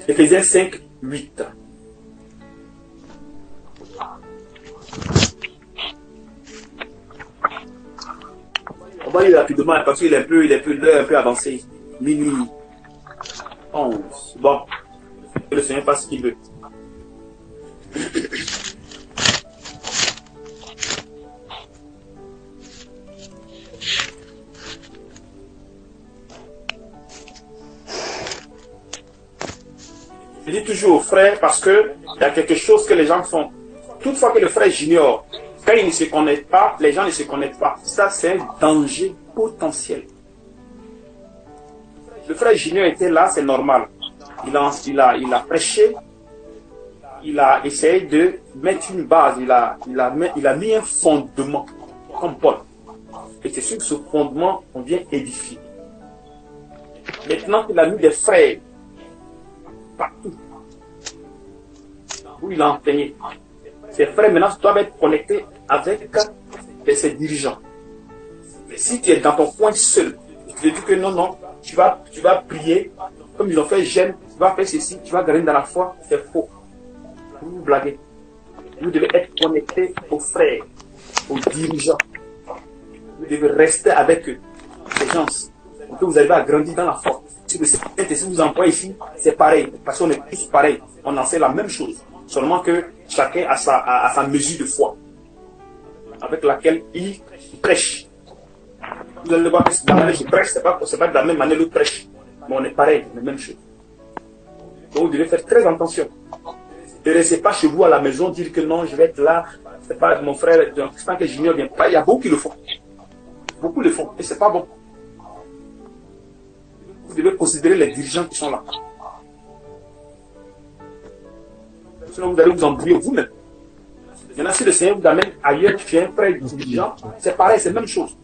Éphésiens 5, 8. On va lire rapidement parce qu'il est un peu avancé. Minuit 11. Bon, que le Seigneur fasse ce qu'il veut. Je dis toujours aux frères parce que il y a quelque chose que les gens font. Toutefois que le frère j'ignore, quand il ne se connecte pas, les gens ne se connectent pas. Ça, c'est un danger potentiel. Le frère junior était là, c'est normal. Il a prêché, il a essayé de mettre une base, il a mis un fondement, comme Paul. Et c'est sur ce fondement qu'on vient édifier. Maintenant qu'il a mis des frères partout, où il a enseigné, ces frères maintenant doivent être connectés avec ses dirigeants. Mais si tu es dans ton coin seul, tu te dis que non, tu vas prier, comme ils ont fait jeûne, tu vas faire ceci, tu vas gagner dans la foi, c'est faux. Vous blaguez. Vous devez être connectés aux frères, aux dirigeants. Vous devez rester avec eux, ces gens, pour que vous arrivez à grandir dans la foi. Si vous envoyez ici, c'est pareil, parce qu'on est tous pareils, on en sait la même chose, seulement que chacun a sa mesure de foi, avec laquelle il prêche. Vous allez voir que dans la manière je prêche, c'est pas de la même manière que je prêche, mais on est pareil, la même chose. Donc vous devez faire très attention. Ne restez pas chez vous à la maison, dire que non, je vais être là, c'est pas mon frère, tant que j'ignore bien. Il y a beaucoup qui le font. Beaucoup le font, et c'est pas bon. Vous devez considérer les dirigeants qui sont là. Sinon vous allez vous embrouiller vous-même. Il y en a si le Seigneur vous amène ailleurs chez un frère dirigeant, c'est pareil, c'est la même chose.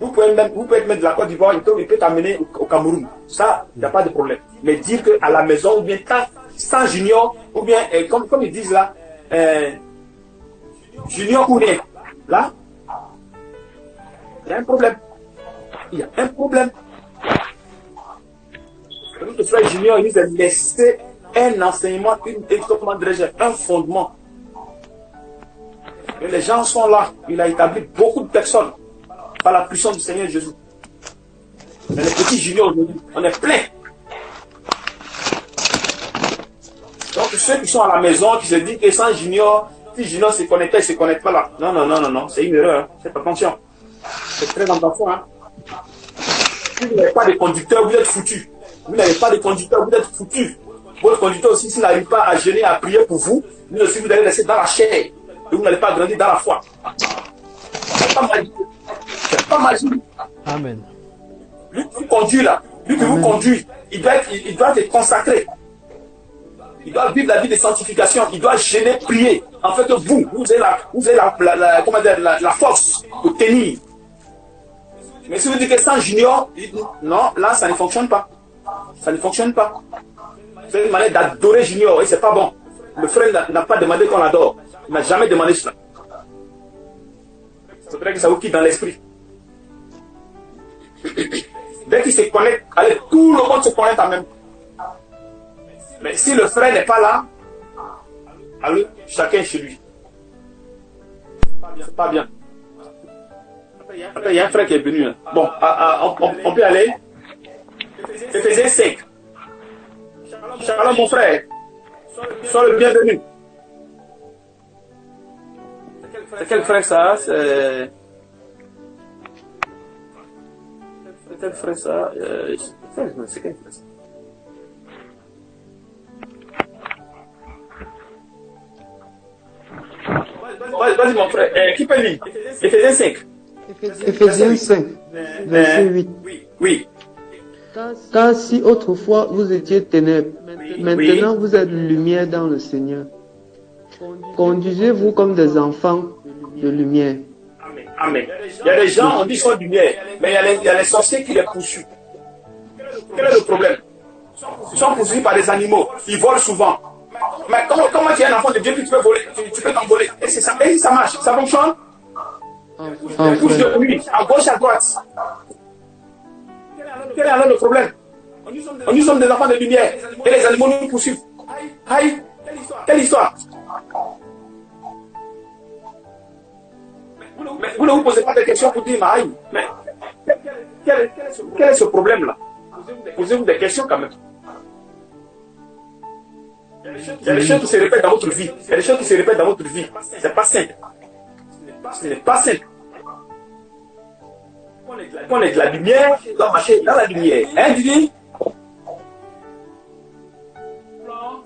Vous pouvez être même de la Côte d'Ivoire, il peut t'amener au Cameroun. Ça, il n'y a pas de problème. Mais dire qu'à la maison, ou bien sans junior, ou bien, comme ils disent là, junior ou rien. Là, il y a un problème. Il y a un problème. Le frère junior, il nous a laissé un enseignement, un fondement. Et les gens sont là. Il a établi beaucoup de personnes par la puissance du Seigneur Jésus. Mais les petits juniors aujourd'hui, on est plein. Donc ceux qui sont à la maison, qui se disent que sans junior, si junior se connecte, il ne se connecte pas là. Non, c'est une erreur. Faites attention. C'est très important. Si vous n'avez pas de conducteur, vous êtes foutu. Vous n'avez pas de conducteur, vous êtes foutu. Votre conducteur aussi, s'il n'arrive pas à jeûner, à prier pour vous, vous aussi, vous allez rester dans la chair. Et vous n'allez pas grandir dans la foi. C'est pas magique. C'est pas magique. Amen. Lui qui vous conduit là, lui qui vous conduit, il doit être consacré. Il doit vivre la vie de sanctification. Il doit jeûner, prier. En fait, vous avez la force de tenir. Mais si vous dites que sans junior, non, là, ça ne fonctionne pas. Ça ne fonctionne pas. C'est une manière d'adorer junior et c'est pas bon. Le frère n'a pas demandé qu'on l'adore. Il n'a jamais demandé cela. C'est vrai que ça vous quitte dans l'esprit. Dès qu'il se connecte, allez, tout le monde se connecte en même temps. Mais si le frère n'est pas là, allez, chacun chez lui. C'est pas bien. Après, il y a un frère qui est venu. Hein. Bon, on peut aller. Éphésiens 5. Shalom, mon frère. Sois le bienvenu. C'est quel frère ça? C'est quel frère ça? C'est quel frère ça? Vas-y, mon frère. Qui peut lire? Éphésiens 5. Éphésiens 5, verset 8. Oui. Car si autrefois vous étiez ténèbres, maintenant vous êtes lumière dans le Seigneur. Conduisez-vous comme des enfants de lumière. Amen. Il y a des gens, on dit qu'ils sont lumière, mais il y a les sorciers qui les poursuivent. Quel est le problème? Ils sont poursuivis par des animaux. Ils volent souvent. Mais comment tu es un enfant de Dieu que tu peux voler? Tu peux t'envoler. Et ça marche. Ça fonctionne? Couche de nuit, à gauche, à droite. Quel est alors le problème? Nous sommes des enfants de lumière et les animaux nous poursuivent. Aïe, quelle histoire? Mais vous ne vous posez pas de questions pour dire, aïe, mais quel est ce problème-là? Posez-vous des questions quand même. Il y a des choses qui se répètent dans votre vie. Il y a des choses qui se répètent dans votre vie. C'est pas simple. Ce n'est pas simple. Quand on est de la lumière, on doit marcher dans la lumière. Hein, Didi?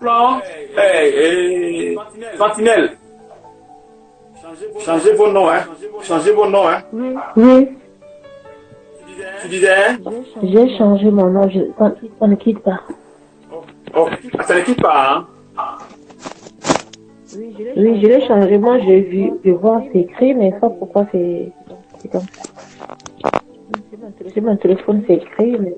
Plan. Sentinelle. Changez vos noms, hein. Changez vos noms, hein. Oui, Tu disais, hein? j'ai changé mon nom, ça ne quitte pas. Oh, ça ne quitte pas, hein. Oui, je l'ai changé. Moi, j'ai vu, je vois, c'est écrit, mais ça, pourquoi c'est comme ça. C'est mon téléphone, c'est écrit, mais...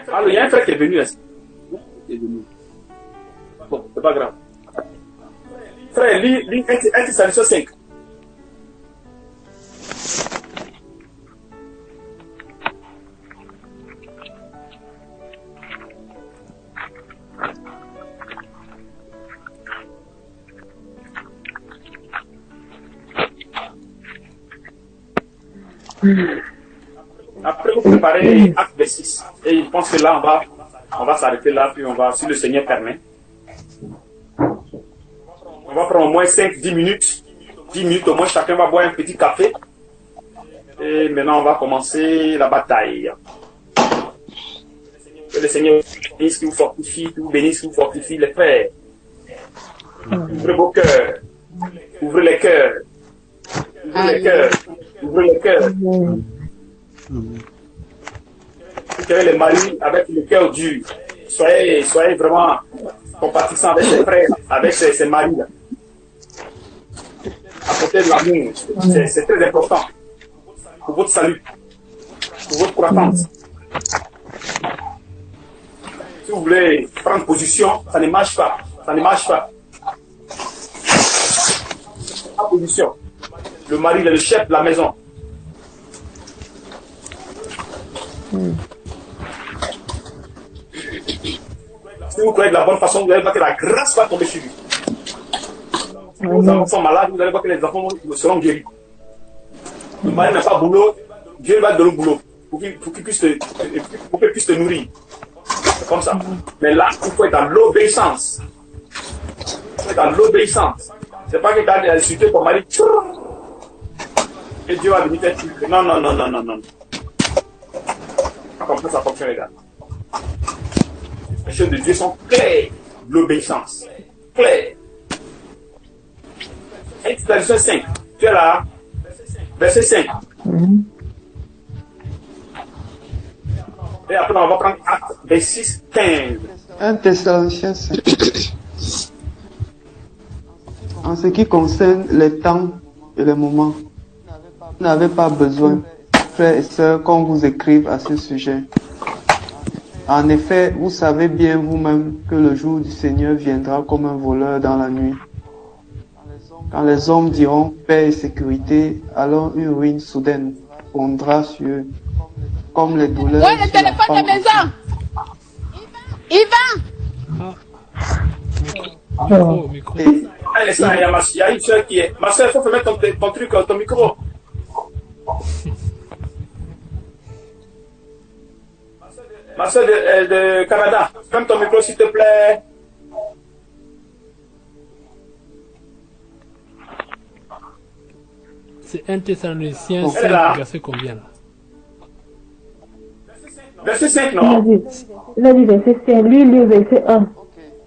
Alors, il y a un frère qui est venu là. Bon, c'est pas grave. Frère, lis 1 Thessaloniciens 5. Après, vous préparez acte 6. Et je pense que là, on va s'arrêter là, puis on va, si le Seigneur permet. On va prendre au moins 5-10 minutes. 10 minutes au moins, chacun va boire un petit café. Et maintenant, on va commencer la bataille. Que le Seigneur bénisse, qui vous fortifie, qui vous bénisse, qui vous fortifie, les frères. Ouvrez vos cœurs. Ouvrez les cœurs. Ouvrez les cœurs. Ouvrez les cœurs. Vous avez les maris avec le cœur dur. Soyez vraiment compatissants avec ses frères, avec ses maris. Apportez de l'amour. C'est très important pour votre salut, pour votre croissance. Si vous voulez prendre position, ça ne marche pas. Ça ne marche pas. En position. Le mari est le chef de la maison. Si vous croyez de la bonne façon, vous allez voir que la grâce va tomber sur lui. Si vos enfants sont malades, vous allez voir que les enfants seront guéris. Le mari n'a pas de boulot, Dieu va te donner le boulot pour qu'il puisse te nourrir. C'est comme ça. Mais là, il faut être dans l'obéissance. Il faut être dans l'obéissance. C'est pas que tu as insulté ton mari. Et Dieu va venir faire tuer. Non. Comme ça fonctionne, les gars. Les choses de Dieu sont claires. L'obéissance. Claire. Verset 5. Tu es là. Verset 5. Et après, on va prendre acte 26, 15. 1 Thessaloniciens 5. En ce qui concerne les temps et les moments, vous n'avez pas besoin, frères et sœurs, qu'on vous écrive à ce sujet. En effet, vous savez bien vous-même que le jour du Seigneur viendra comme un voleur dans la nuit. Quand les hommes diront paix et sécurité, alors une ruine soudaine fondra sur eux, comme les douleurs. Ouais, le téléphone de maison. Yvan, Micro. Un instant, il y a une soeur qui est. Ma soeur, il faut mettre ton truc, ton micro. Ma soeur de Canada, ferme ton micro s'il te plaît. C'est 1 Thessaloniciens Elle 5, est là. verset combien là? Verset 5, non? Il a dit verset 5, lui il lit verset 1.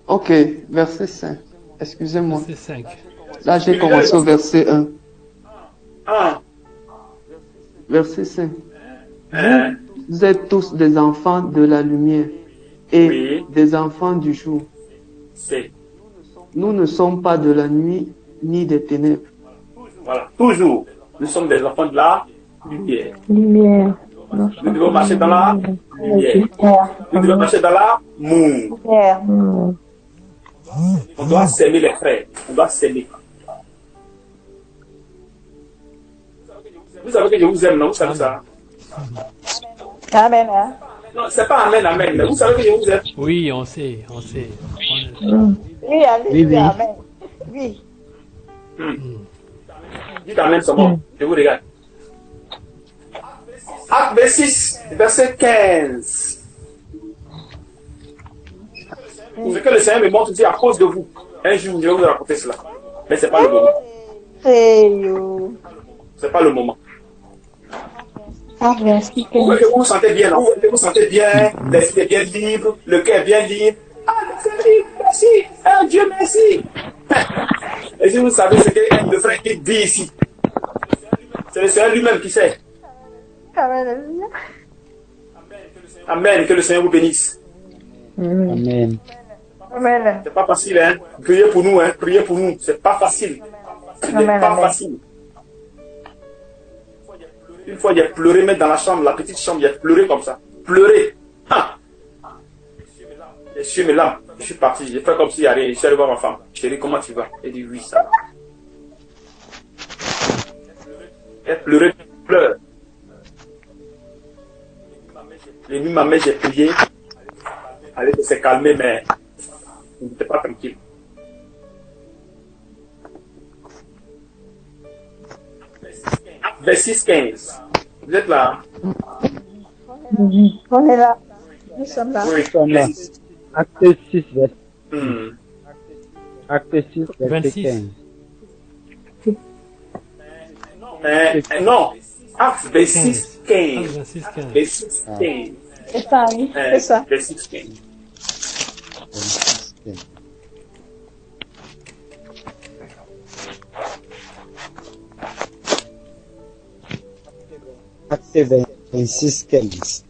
Ok, verset 5. Excusez-moi. Verset 5. Là, j'ai commencé au verset 1. Ah. Verset 5. Vous êtes tous des enfants de la lumière et des enfants du jour. Nous ne sommes pas de la nuit ni des ténèbres. Voilà, toujours. Nous sommes des enfants de la lumière. Lumière. Nous devons marcher dans la lumière. Nous devons marcher dans l'amour. On doit s'aimer les frères. On doit s'aimer. Vous savez que je vous aime, non? Vous savez ça? Amen. Hein? Non, c'est pas amen, amen. Mais vous savez que je vous aime. Oui, on sait, on sait. Oui, allez, oui, amen. Oui. Dites amen, c'est bon. Je vous regarde. Acte 6, verset 15. Ce que le Seigneur me montre dit à cause de vous. Un jour, je vais vous raconter cela. Mais ce n'est pas le moment. C'est pas le moment. Vous vous sentez bien, non? Vous vous sentez bien, l'esprit est bien libre, le cœur est bien libre. Ah, le libre, merci. Ah, Dieu merci. Et si vous savez ce que le frère dit ici, c'est le Seigneur lui-même qui sait. Amen. Que le Seigneur vous bénisse. Amen. C'est pas facile, hein. Priez pour nous, hein. Priez pour nous. C'est pas facile. Ce n'est pas facile. Une fois, j'ai pleuré, même dans la chambre, la petite chambre, j'ai pleuré comme ça. Pleuré. Ah. Les cieux mes larmes. Je suis parti. J'ai fait comme s'il n'y a rien. Je suis allé voir ma femme. Chérie, comment tu vas? Elle dit oui, ça va. Elle pleurait, pleure. J'ai mis ma main, j'ai prié. Elle s'est calmée, mais elle n'était pas tranquille. Verset 15. Vous êtes là? On est là. Nous sommes là. Oui, Nous sommes là. Acte 6, verset. Acte 6, verset 26. 15. Non. Acte 26, 15. 26, 15. 26, 15. C'est ça, oui. C'est ça. 26, 15. Acte 26, 15.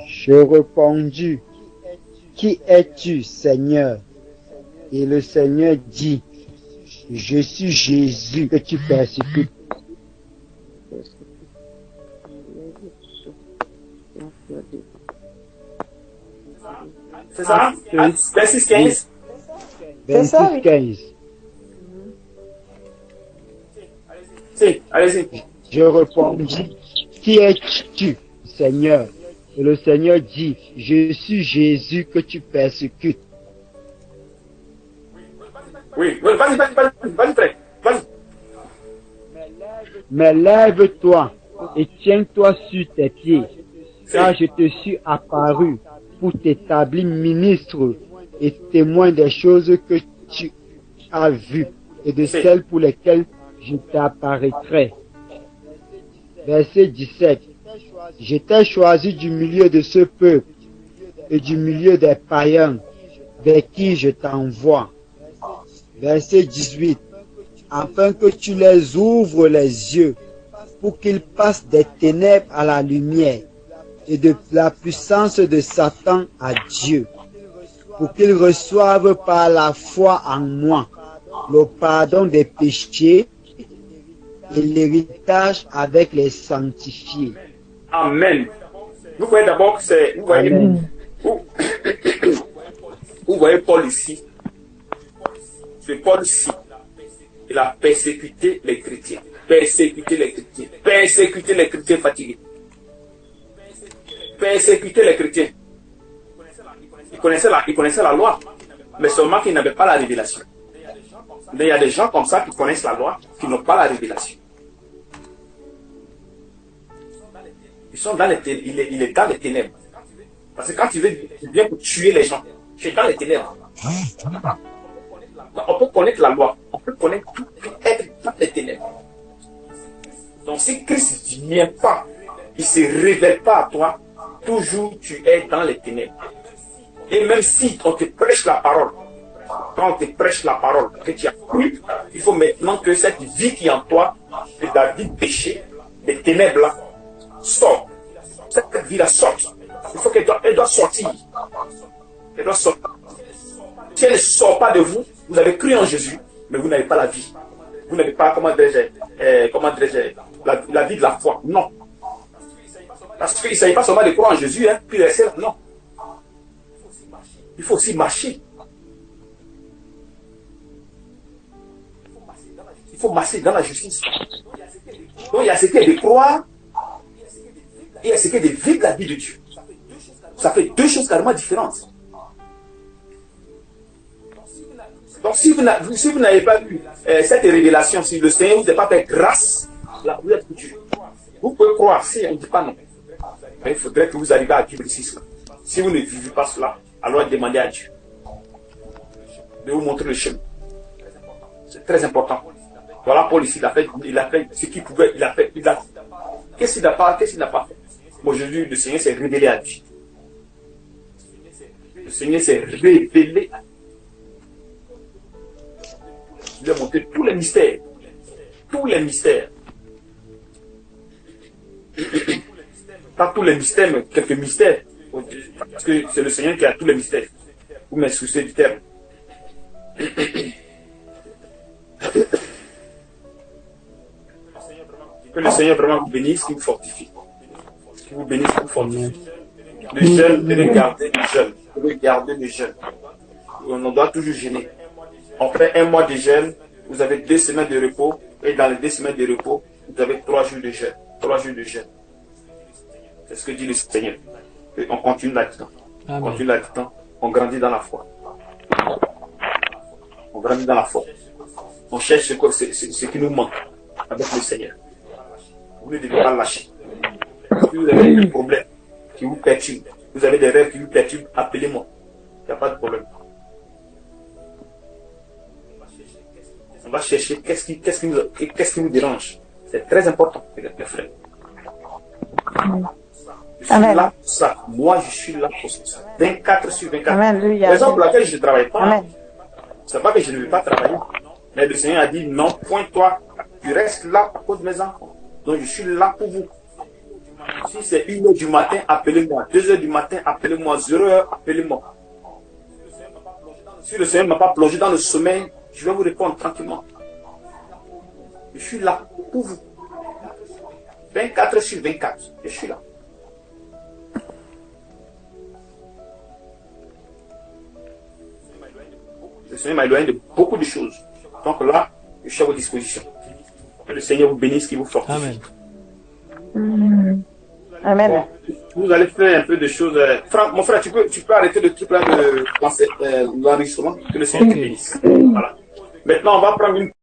Je répondis, qui es-tu, Seigneur? Et le Seigneur dit, je suis Jésus que tu persécutes. C'est ça? 26, 15. 26, 15. Si, allez-y. Je répondis, qui es-tu, Seigneur? Et le Seigneur dit, je suis Jésus que tu persécutes. Oui, vas-y, frère. Vas-y. Mais lève-toi et tiens-toi sur tes pieds, car je te suis apparu pour t'établir ministre et témoin des choses que tu as vues et de celles pour lesquelles je t'apparaîtrai. Verset 17. Je t'ai choisi du milieu de ce peuple et du milieu des païens vers qui je t'envoie. Verset 18. Afin que tu les ouvres les yeux pour qu'ils passent des ténèbres à la lumière et de la puissance de Satan à Dieu, pour qu'ils reçoivent par la foi en moi le pardon des péchés et l'héritage avec les sanctifiés. Amen. Vous voyez d'abord que c'est... Vous voyez Paul ici. C'est Paul ici. Il a persécuté les chrétiens. Persécuté les chrétiens. Persécuté les chrétiens fatigués. persécuter les chrétiens. Ils connaissaient la loi, mais seulement qu'ils n'avaient pas la révélation. Mais il y a des gens comme ça qui connaissent la loi, qui n'ont pas la révélation. Ils sont dans les ténèbres. Il est dans les ténèbres. Parce que quand tu veux bien pour tuer les gens, tu es dans les ténèbres. On peut connaître la loi, on peut connaître tout, être dans les ténèbres. Donc si Christ ne vient pas, il ne se révèle pas à toi, toujours tu es dans les ténèbres. Et même si on te prêche la parole, quand on te prêche la parole, que tu as cru, il faut maintenant que cette vie qui est en toi, que la vie péché, les ténèbres là, sortent. Cette vie-là sort. Il faut qu'elle doit sortir. Elle doit sortir. Si elle ne sort pas de vous, vous avez cru en Jésus, mais vous n'avez pas la vie. Vous n'avez pas, la vie de la foi. Non. Parce qu'il ne s'agit pas seulement de croire en Jésus, hein, puis rester là. Non. Il faut aussi marcher. Il faut marcher dans la justice. Donc il y a ce qui est de croire et il y a ce qui est de vivre la vie de Dieu. Ça fait deux choses carrément différentes. Donc si vous n'avez pas eu cette révélation, si le Seigneur vous n'a pas fait grâce, là vous êtes foutu. Vous pouvez croire, si on ne dit pas non. Mais il faudrait que vous arriviez à vivre ici cela. Si vous ne vivez pas cela, alors demandez à Dieu de vous montrer le chemin. C'est très important. Voilà, Paul ici, il a fait ce qu'il pouvait, qu'est-ce qu'il n'a pas fait? Aujourd'hui, le Seigneur s'est révélé à lui. Le Seigneur s'est révélé à lui. Il lui a montré tous les mystères. Tous les mystères. Pas tous les mystères, mais quelques mystères. Parce que c'est le Seigneur qui a tous les mystères. Vous m'excusez du terme. Que le Seigneur vraiment vous bénisse, qu'il vous fortifie. Qu'il vous bénisse, qu'il vous fortifie. Les jeunes, regardez les jeunes. Regardez les jeunes. On doit toujours jeûner. On fait un mois de jeûne, vous avez 2 semaines de repos, et dans les 2 semaines de repos, vous avez 3 jours de jeûne. 3 jours de jeûne. C'est ce que dit le Seigneur. Et on continue là-dedans. On continue là-dedans. On grandit dans la foi. On grandit dans la foi. On cherche ce qui nous manque avec le Seigneur. Vous ne devez pas lâcher. Si vous avez des problèmes qui vous perturbent, vous avez des rêves qui vous perturbent, appelez-moi. Il n'y a pas de problème. On va chercher qu'est-ce qui nous dérange. C'est très important, les frères. Je suis là pour ça. Moi, je suis là pour ça. 24 sur 24. La raison pour laquelle je ne travaille pas, c'est pas que je ne veux pas travailler. Mais le Seigneur a dit non, point-toi. Tu restes là à cause de mes enfants. Donc, je suis là pour vous. Si c'est 1h du matin, appelez-moi. 2h du matin, appelez-moi. 0h, appelez-moi. Si le Seigneur ne m'a pas plongé dans le sommeil, je vais vous répondre tranquillement. Je suis là pour vous. 24 sur 24. Je suis là. Le Seigneur m'a éloigné de beaucoup de choses. Donc là, je suis à votre disposition. Que le Seigneur vous bénisse, qu'il vous fortifie. Amen. Amen. Bon, vous allez faire un peu de choses. Franck, mon frère, tu peux arrêter le truc là de l'enregistrement. Que le Seigneur vous bénisse. Voilà. Maintenant, on va prendre une